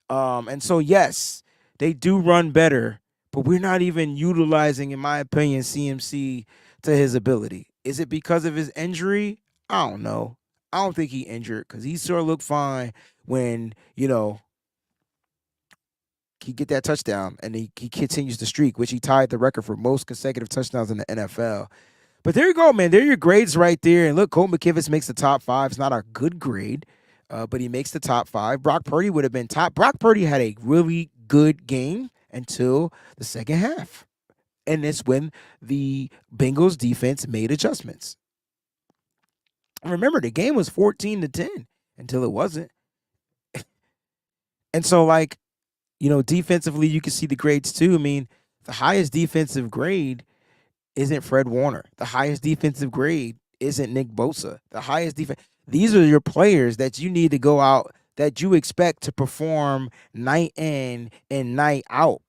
And so yes, they do run better, but we're not even utilizing, in my opinion, CMC to his ability. Is it because of his injury? I don't know. I don't think he injured because he sort of looked fine when, he get that touchdown and he continues the streak, which he tied the record for most consecutive touchdowns in the NFL. But there you go, man. There are your grades right there. And look, Colt McKivitz makes the top 5. It's not a good grade, but he makes the top 5. Brock Purdy would have been top. Brock Purdy had a really good game until the second half. And it's when the Bengals defense made adjustments. Remember, the game was 14-10 until it wasn't. And so, defensively, you can see the grades too. I mean, the highest defensive grade isn't Fred Warner. The highest defensive grade isn't Nick Bosa. The highest defense. These are your players that you need to go out, that you expect to perform night in and night out.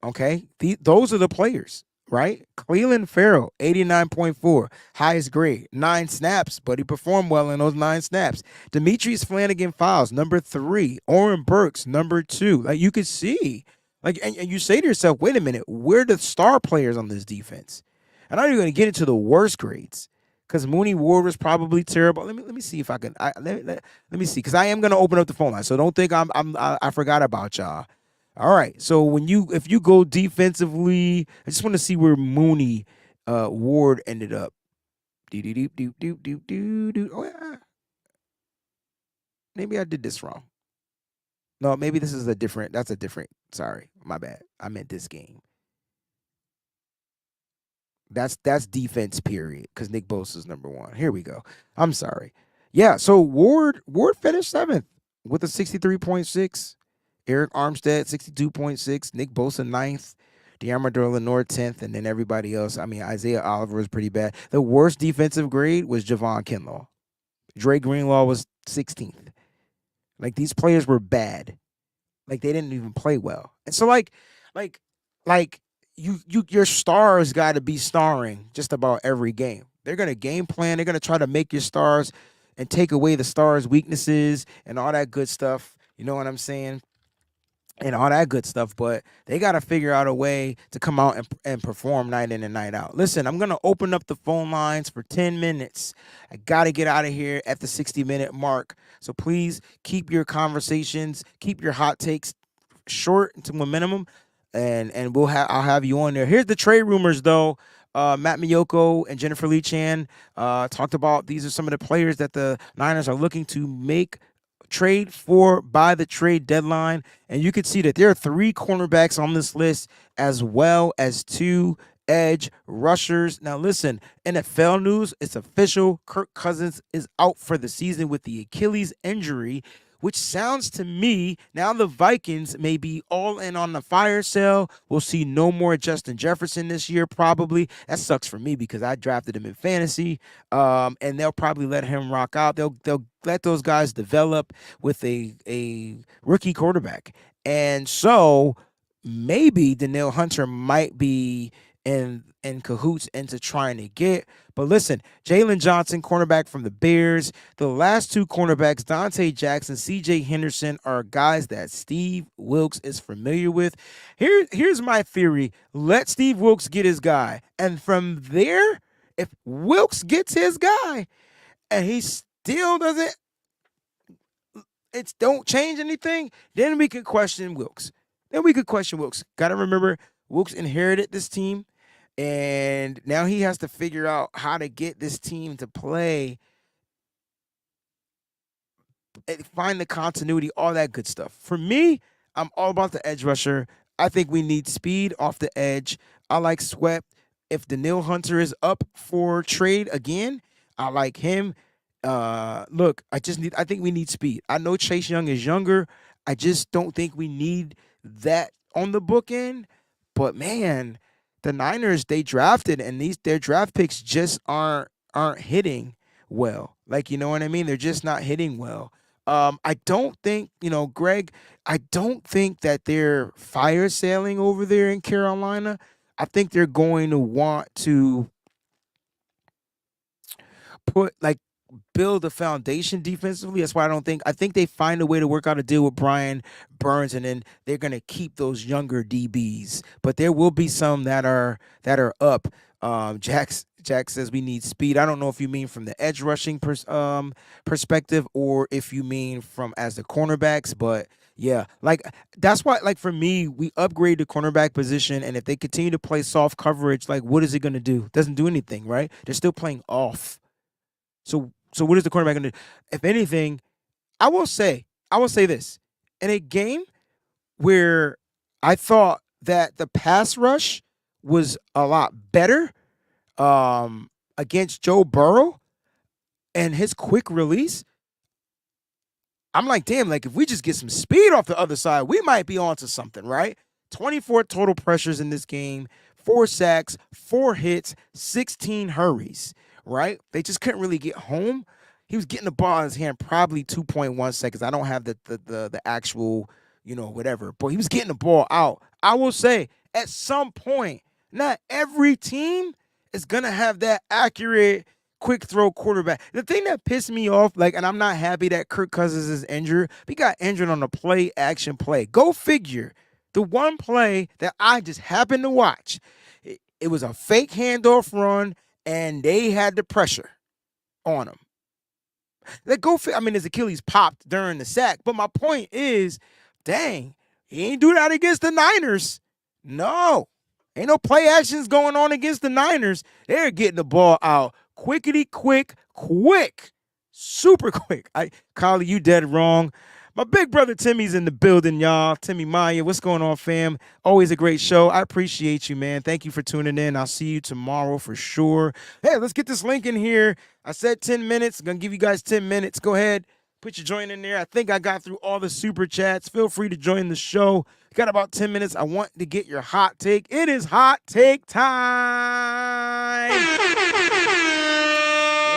Okay? Those are the players, right? Cleveland Farrell, 89.4, highest grade, 9 snaps, but he performed well in those 9 snaps. Demetrius Flanagan-Files, number 3. Oren Burks, number 2. Like, you could see. And you say to yourself, wait a minute, we're the star players on this defense. And I'm not even going to get into the worst grades because Mooney Ward was probably terrible. Let me see if I can. Let me see, because I am going to open up the phone line. So don't think I forgot about y'all. All right. So if you go defensively, I just want to see where Mooney Ward ended up. Oh, yeah. Maybe I did this wrong. No, maybe this is that's a different, sorry, my bad. I meant this game. That's defense, period, because Nick Bosa's number 1. Here we go. I'm sorry. Yeah, so Ward finished 7th with a 63.6. Eric Armstead, 62.6. Nick Bosa, 9th. De'Armando Lenore, 10th. And then everybody else. I mean, Isaiah Oliver was pretty bad. The worst defensive grade was Javon Kinlaw. Dre Greenlaw was 16th. Like, these players were bad. Like, they didn't even play well. And so, your stars got to be starring just about every game. They're going to game plan. They're going to try to make your stars and take away the stars' weaknesses and all that good stuff. You know what I'm saying? And all that good stuff, but they got to figure out a way to come out and perform night in and night out. Listen, I'm going to open up the phone lines for 10 minutes. I got to get out of here at the 60-minute mark. So please keep your conversations, keep your hot takes short to a minimum, and I'll have you on there. Here's the trade rumors, though. Matt Miyoko and Jennifer Lee Chan talked about these are some of the players that the Niners are looking to make trade for by the trade deadline, and you can see that there are 3 cornerbacks on this list as well as 2 edge rushers. Now listen, NFL news, it's official. Kirk Cousins is out for the season with the Achilles injury, which sounds to me now the Vikings may be all in on the fire sale. We'll see no more Justin Jefferson this year, probably. That sucks for me because I drafted him in fantasy, and they'll probably let him rock out. They'll let those guys develop with a rookie quarterback. And so maybe Danielle Hunter might be in cahoots into trying to get. But listen, Jalen Johnson, cornerback from the Bears. The last 2 cornerbacks, Dante Jackson, C.J. Henderson, are guys that Steve Wilks is familiar with. Here's my theory. Let Steve Wilks get his guy. And from there, if Wilks gets his guy and he still don't change anything, then we could question Wilks. Got to remember, Wilks inherited this team. And now he has to figure out how to get this team to play, find the continuity, all that good stuff. For me, I'm all about the edge rusher. I think we need speed off the edge. I like Sweat. If Danielle Hunter is up for trade again, I like him. Look, I think we need speed. I know Chase Young is younger. I just don't think we need that on the bookend. But man, the Niners, they drafted, and their draft picks just aren't aren't hitting well. Like, you know what I mean? They're just not hitting well. I don't think, Greg, I don't think that they're fire sailing over there in Carolina. I think they're going to want to put like build a foundation defensively. That's why I think they find a way to work out a deal with Brian Burns, and then they're gonna keep those younger DBs. But there will be some that are up. Jack says we need speed. I don't know if you mean from the edge rushing perspective or if you mean from as the cornerbacks, but yeah, like that's why, like for me, we upgrade the cornerback position, and if they continue to play soft coverage, like what is it going to do? Doesn't do anything, right? They're still playing off. So what is the quarterback going to do? If anything, I will say this. In a game where I thought that the pass rush was a lot better against Joe Burrow and his quick release, I'm like, damn, like if we just get some speed off the other side, we might be onto something, right? 24 total pressures in this game, 4 sacks, 4 hits, 16 hurries, right? They just couldn't really get home. He was getting the ball in his hand probably 2.1 seconds. I don't have the actual, whatever, but he was getting the ball out. I will say, at some point, not every team is gonna have that accurate quick throw quarterback. The thing that pissed me off, like, and I'm not happy that Kirk Cousins is injured. He got injured on a play action play. Go figure. The one play that I just happened to watch, it was a fake handoff run, and they had the pressure on him. I mean, his Achilles popped during the sack, but my point is, dang, he ain't do that against the Niners. No, ain't no play actions going on against the Niners. They're getting the ball out quickity, quick, super quick. Kylie, you dead wrong. My big brother Timmy's in the building, y'all. Timmy Maya, what's going on, fam? Always a great show. I appreciate you, man. Thank you for tuning in. I'll see you tomorrow for sure. Hey, let's get this link in here. I said 10 minutes. I'm going to give you guys 10 minutes. Go ahead. Put your join in there. I think I got through all the super chats. Feel free to join the show. Got about 10 minutes. I want to get your hot take. It is hot take time.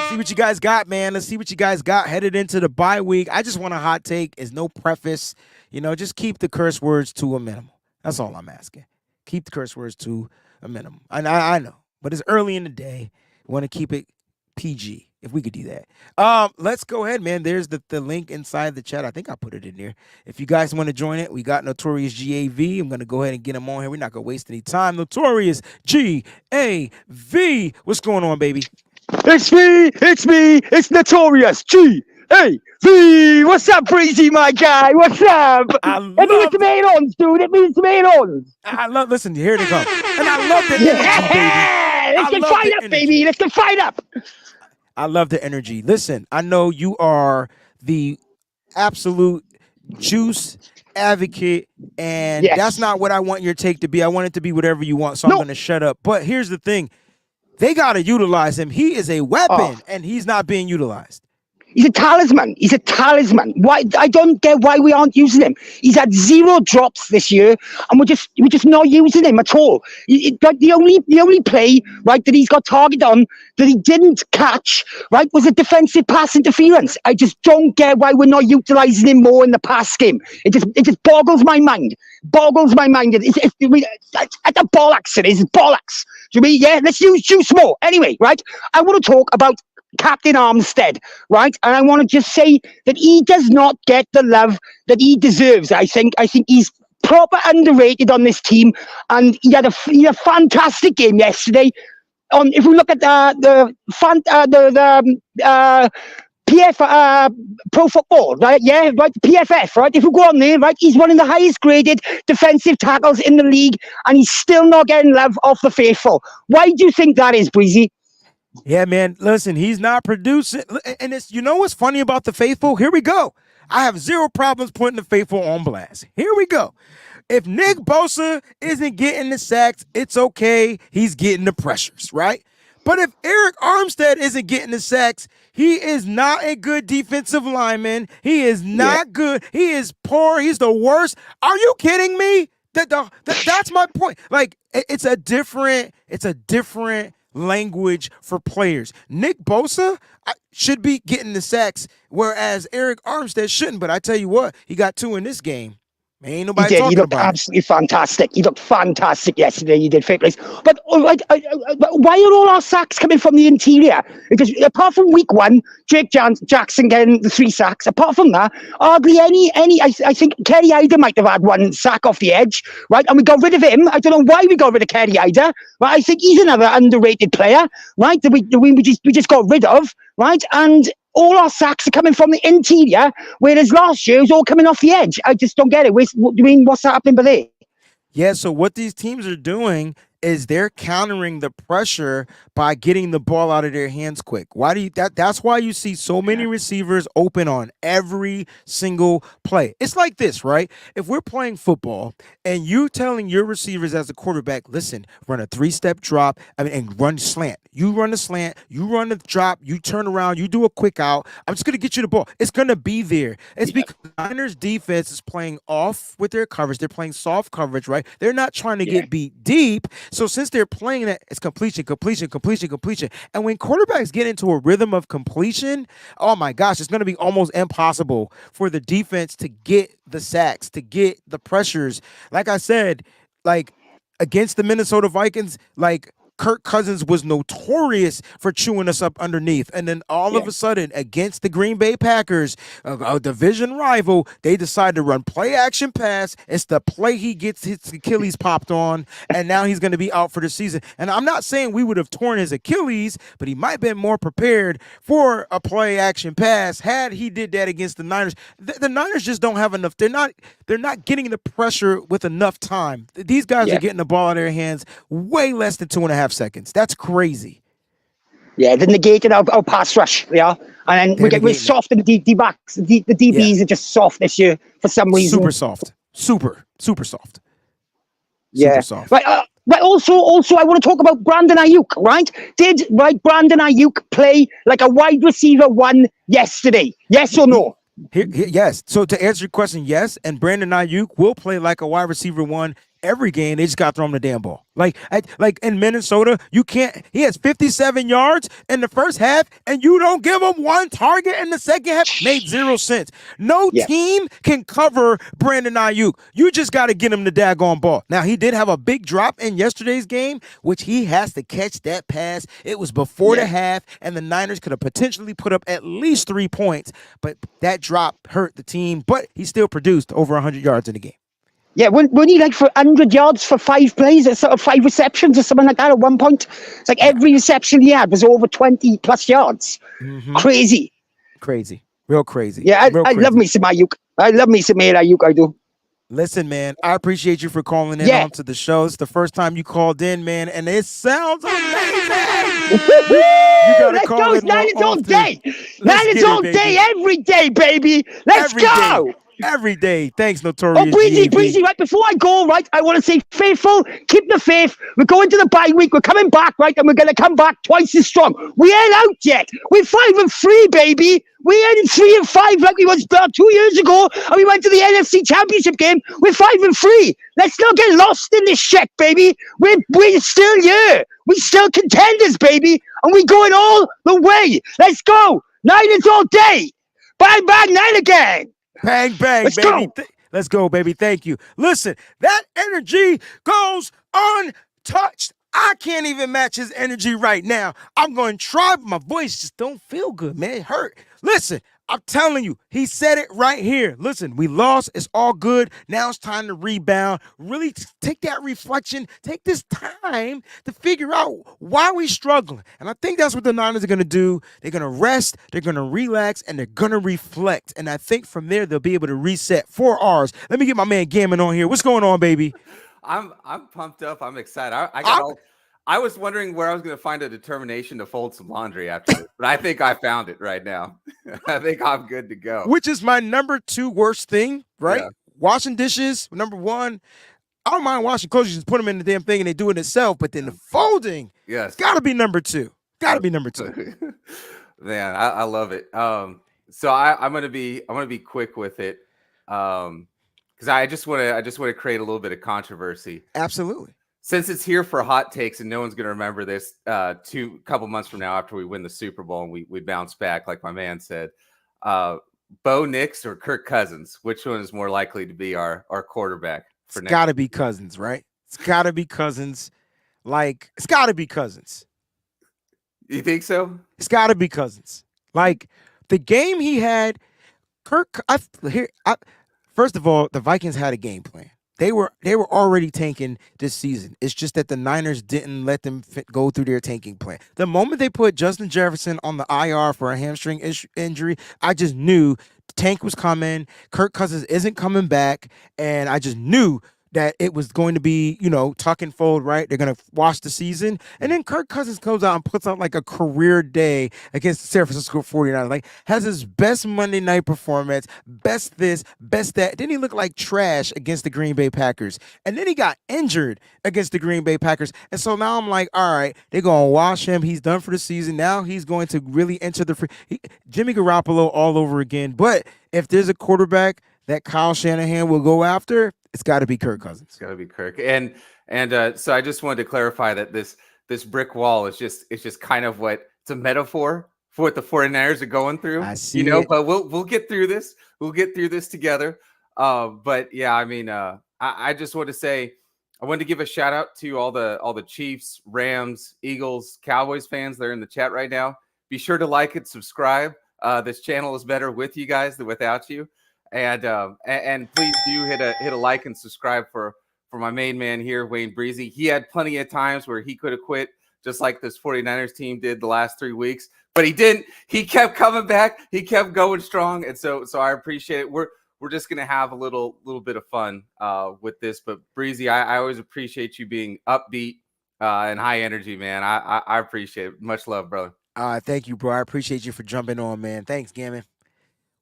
See what you guys got, man. Let's see what you guys got headed into the bye week. I just want a hot take. Is no preface. Just keep the curse words to a minimum. That's all I'm asking. Keep the curse words to a minimum. I know, but it's early in the day. We want to keep it PG, if we could do that. Let's go ahead, man. There's the link inside the chat. I think I put it in there. If you guys want to join it, we got Notorious GAV. I'm going to go ahead and get him on here. We're not going to waste any time. Notorious GAV. What's going on, baby? It's me, it's Notorious G-A-V. What's up, Breezie, my guy? What's up? Hit me with tomatoes, dude. Hit me with tomatoes. Listen, here they come. And I love the energy, baby. Let's get fired up, baby. Let's get fired up. I love the energy. Listen, I know you are the absolute juice advocate, and that's not what I want your take to be. I want it to be whatever you want, so I'm going to shut up. But here's the thing. They got to utilize him. He is a weapon, and he's not being utilized. He's a talisman. Why? I don't get why we aren't using him. He's had 0 drops this year, and we're just not using him at all. The only play, right, that he's got targeted on that he didn't catch, right, was a defensive pass interference. I just don't get why we're not utilizing him more in the pass game. It just boggles my mind. It's the bollocks. It is bollocks. Do you mean? Yeah, let's use juice more. Anyway, right, I want to talk about Captain Armstead, right? And I want to just say that he does not get the love that he deserves. I think he's proper underrated on this team, and he had a fantastic game yesterday. If we look at the Pro Football, right? Yeah, right. PFF, right? If we go on there, right, he's one of the highest graded defensive tackles in the league, and he's still not getting love off the faithful. Why do you think that is, Breezie? Yeah, man. Listen, he's not producing. And it's, what's funny about the faithful? Here we go. I have 0 problems putting the faithful on blast. Here we go. If Nick Bosa isn't getting the sacks, it's okay. He's getting the pressures, right? But if Eric Armstead isn't getting the sacks, he is not a good defensive lineman. He is not good. He is poor. He's the worst. Are you kidding me? That's my point. Like, it's a different language for players. Nick Bosa should be getting the sacks, whereas Eric Armstead shouldn't. But I tell you what, he got 2 in this game. Ain't He nobody did. He talking looked about it. absolutely fantastic. He looked fantastic yesterday. He did fair plays. But all right, why are all our sacks coming from the interior? Because apart from week 1, Jackson getting the 3 sacks. Apart from that, hardly any. I think Kerry Hyder might have had 1 sack off the edge, right? And we got rid of him. I don't know why we got rid of Kerry Hyder. Right? I think he's another underrated player, right? That we just got rid of, right? And all our sacks are coming from the interior, whereas last year it was all coming off the edge. I just don't get it. What's happening by there? Yeah, so what these teams are doing is they're countering the pressure by getting the ball out of their hands quick. Why do you that's why you see so many receivers open on every single play. It's like this, right? If we're playing football and you telling your receivers as a quarterback, listen, run a 3-step drop, and run slant. You run the slant, you run the drop, you turn around, you do a quick out. I'm just gonna get you the ball. It's gonna be there. It's because the Niners defense is playing off with their coverage. They're playing soft coverage, right? They're not trying to get beat deep. So since they're playing that, it's completion. And when quarterbacks get into a rhythm of completion, oh my gosh, it's going to be almost impossible for the defense to get the sacks, to get the pressures. Like I said, like against the Minnesota Vikings, like Kirk Cousins was notorious for chewing us up underneath. And then all of a sudden, against the Green Bay Packers, a division rival, they decide to run play action pass. It's the play he gets his Achilles popped on, and now he's going to be out for the season. And I'm not saying we would have torn his Achilles, but he might have been more prepared for a play action pass had he did that against the Niners. The Niners just don't have enough. They're not getting the pressure with enough time. These guys are getting the ball out of their hands way less than 2.5 seconds. That's crazy. Yeah, they're negating our pass rush, and then we're soft in the D backs. The DBs are just soft this year for some reason. Super soft. Super soft. Yeah. Super soft. Right. But also, I want to talk about Brandon Ayuk, right? Did Brandon Ayuk play like a wide receiver 1 yesterday? Yes or no? Yes. So to answer your question, yes. And Brandon Ayuk will play like a wide receiver 1 every game. They just got to throw him the damn ball. Like in Minnesota, you can't. He has 57 yards in the first half, and you don't give him 1 target in the second half. Made 0 sense. No team can cover Brandon Ayuk. You just got to get him the daggone ball. Now, he did have a big drop in yesterday's game, which he has to catch that pass. It was before the half, and the Niners could have potentially put up at least 3 points, but that drop hurt the team. But he still produced over 100 yards in the game. Yeah, when he like for 100 yards for 5 plays, or sort of 5 receptions or something like that at one point. It's like every reception he had was over 20 plus yards. Mm-hmm. Crazy. Real crazy. Yeah, I love me some Ayuk. I love me some Ayuk, I do. Listen, man, I appreciate you for calling in onto the show. It's the first time you called in, man, and it sounds amazing. You gotta call in more often. It's all day. It's all day, every day, baby. Let's go. Every day. Thanks, Notorious. Oh, Breezie, right? Before I go, right, I want to say faithful, keep the faith. We're going to the bye week. We're coming back, right? And we're going to come back twice as strong. We ain't out yet. We're 5-3, baby. We ain't 3-5 like we was 2 years ago. And we went to the NFC Championship game. We're 5-3. Let's not get lost in this shit, baby. We're still here. We're still contenders, baby. And we're going all the way. Let's go. Niners all day. Bang, bang, Niner gang. Bang, bang, Let's baby. go. Let's go, baby. Thank you. Listen, that energy goes untouched. I can't even match his energy right now. I'm going to try, but my voice just don't feel good, man. It hurt. Listen, I'm telling you, he said it right here. Listen, we lost. It's all good. Now it's time to rebound. Really take that reflection. Take this time to figure out why we struggling. And I think that's what the Niners are going to do. They're going to rest. They're going to relax. And they're going to reflect. And I think from there, they'll be able to reset 4 R's. Let me get my man Gammon on here. What's going on, baby? I'm pumped up. I'm excited. I was wondering where I was going to find a determination to fold some laundry after this, but I think I found it right now. I think I'm good to go. Which is my number 2 worst thing, right? Yeah. Washing dishes, number 1. I don't mind washing clothes. You just put them in the damn thing and they do it itself. But then the folding, got to be number 2. Got to be number 2. Man, I love it. So I'm gonna be quick with it, because I just want to create a little bit of controversy. Absolutely. since it's here for hot takes and no one's going to remember this couple months from now after we win the Super Bowl and we bounce back, like my man said, Bo Nix or Kirk Cousins, which one is more likely to be our quarterback for next? It's got to be Cousins, right? It's got to be Cousins. Like, it's got to be Cousins. You think so? It's got to be Cousins. Like, the game he had, first of all, the Vikings had a game plan. They were already tanking this season. It's just that the Niners didn't let them go through their tanking plan. The moment they put Justin Jefferson on the IR for a hamstring injury, I just knew the tank was coming. Kirk Cousins isn't coming back, and I just knew that it was going to be, tuck and fold, right? They're going to watch the season. And then Kirk Cousins goes out and puts out like a career day against the San Francisco 49ers. Like, has his best Monday night performance, best this, best that. Then he looked like trash against the Green Bay Packers. And then he got injured against the Green Bay Packers. And so now I'm like, all right, they're going to wash him. He's done for the season. Now he's going to really enter Jimmy Garoppolo all over again. But if there's a quarterback that Kyle Shanahan will go after, it's got to be Kirk Cousins. It's got to be Kirk. And so I just wanted to clarify that this brick wall is just kind of it's a metaphor for what the 49ers are going through. I see but we'll get through this. We'll get through this together. But yeah, I mean, I just want to say, I wanted to give a shout out to all the Chiefs, Rams, Eagles, Cowboys fans that are in the chat right now. Be sure to like and subscribe. This channel is better with you guys than without you. And please do hit a like and subscribe for my main man here, Wayne Breezie. He had plenty of times where he could have quit, just like this 49ers team did the last 3 weeks, but he didn't. He kept coming back. He kept going strong, and so I appreciate it. We're just gonna have a little bit of fun with this. But Breezie, I always appreciate you being upbeat and high energy, man. I appreciate it. Much love, brother. Thank you, bro. I appreciate you for jumping on, man. Thanks, Gammon.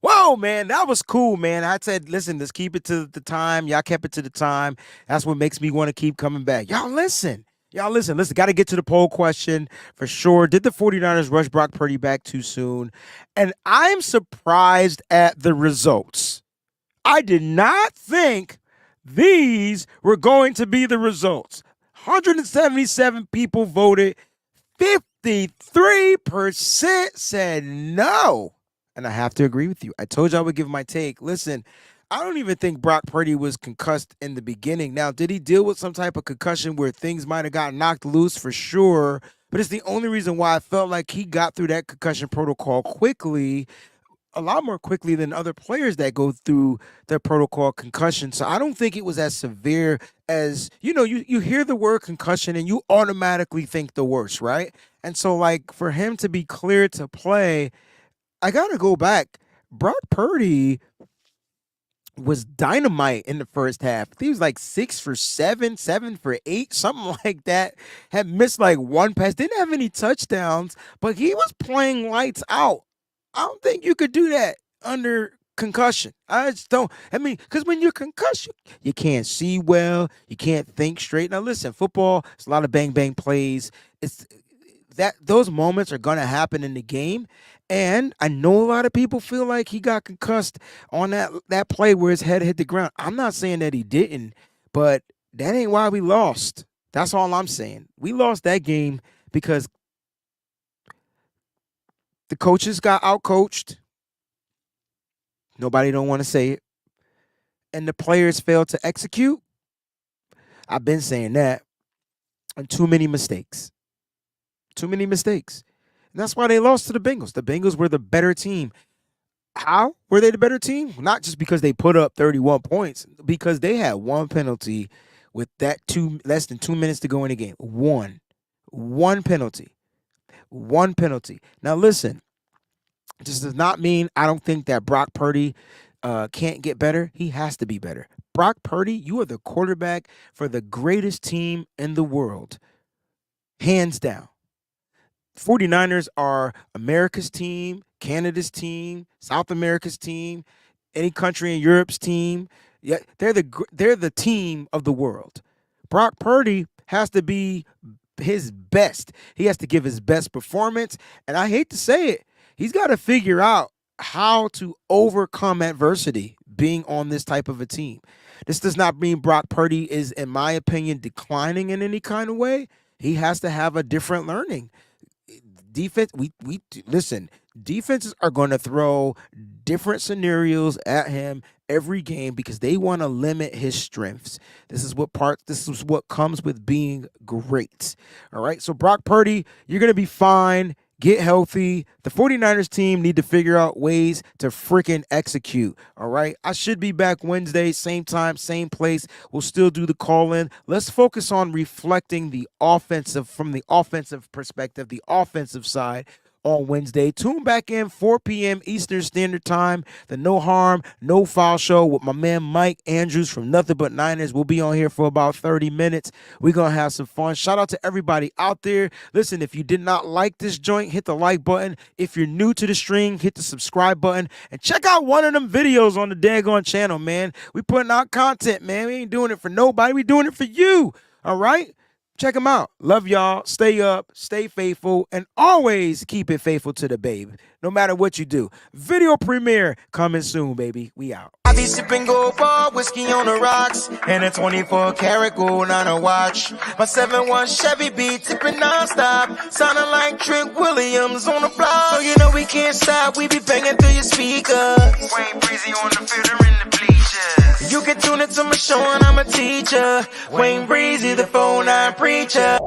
Whoa, man, that was cool, man. I said, listen, let's keep it to the time. Y'all kept it to the time. That's what makes me want to keep coming back. Y'all listen. Got to get to the poll question for sure. Did the 49ers rush Brock Purdy back too soon? And I'm surprised at the results. I did not think these were going to be the results. 177 people voted. 53% said no. And I have to agree with you. I told you I would give my take. Listen, I don't even think Brock Purdy was concussed in the beginning. Now, did he deal with some type of concussion where things might have gotten knocked loose? For sure. But it's the only reason why I felt like he got through that concussion protocol quickly, a lot more quickly than other players that go through their protocol concussion. So I don't think it was as severe as, you hear the word concussion and you automatically think the worst, right? And so, like, for him to be cleared to play, I got to go back. Brock Purdy was dynamite in the first half. He was like 6 for 7, 7 for 8, something like that. Had missed like one pass. Didn't have any touchdowns, but he was playing lights out. I don't think you could do that under concussion. I just don't. I mean, because when you're concussed, you can't see well. You can't think straight. Now, listen, football, it's a lot of bang-bang plays. It's that those moments are going to happen in the game. And I know a lot of people feel like he got concussed on that play where his head hit the ground. I'm not saying that he didn't, but that ain't why we lost. That's all I'm saying. We lost that game because the coaches got outcoached. Nobody don't want to say it. And the players failed to execute. I've been saying that. And too many mistakes. Too many mistakes. And that's why they lost to the Bengals. The Bengals were the better team. How were they the better team? Not just because they put up 31 points, because they had one penalty with that less than 2 minutes to go in the game. One penalty. One penalty. Now listen, this does not mean I don't think that Brock Purdy can't get better. He has to be better. Brock Purdy, you are the quarterback for the greatest team in the world. Hands down. 49ers are America's team, Canada's team, South America's team, any country in Europe's team. Yeah, they're the team of the world. Brock Purdy has to be his best. He has to give his best performance. And I hate to say it, he's got to figure out how to overcome adversity being on this type of a team. This does not mean Brock Purdy is, in my opinion, declining in any kind of way. He has to have a different learning. Defense, we listen, defenses are going to throw different scenarios at him every game because they want to limit his strengths. This is what comes with being great. All right. So Brock Purdy, you're going to be fine. Get healthy. The 49ers team need to figure out ways to freaking execute. All right. I should be back Wednesday, same time, same place. We'll still do the call-in. Let's focus on reflecting from the offensive perspective, the offensive side on Wednesday. Tune back in 4 p.m. Eastern Standard Time. The No Harm, No Foul show with my man Mike Andrews from Nothing But Niners. We'll be on here for about 30 minutes. We're going to have some fun. Shout out to everybody out there. Listen, if you did not like this joint, hit the like button. If you're new to the stream, hit the subscribe button. And check out one of them videos on the daggone channel, man. We putting out content, man. We ain't doing it for nobody. We doing it for you. All right? Check them out. Love y'all. Stay up, stay faithful, and always keep it faithful to the babe, no matter what you do. Video premiere coming soon, baby. We out. I be sipping gold bar, whiskey on the rocks, and a 24 karat gold on a watch. My 7-1 Chevy be tipping nonstop, sounding like Trick Williams on the block. So you know we can't stop, we be banging through your speakers. Wayne Breezie on the field or in the bleachers. You can tune into my show and I'm a teacher. Wayne Breezie, the 4-9 preacher.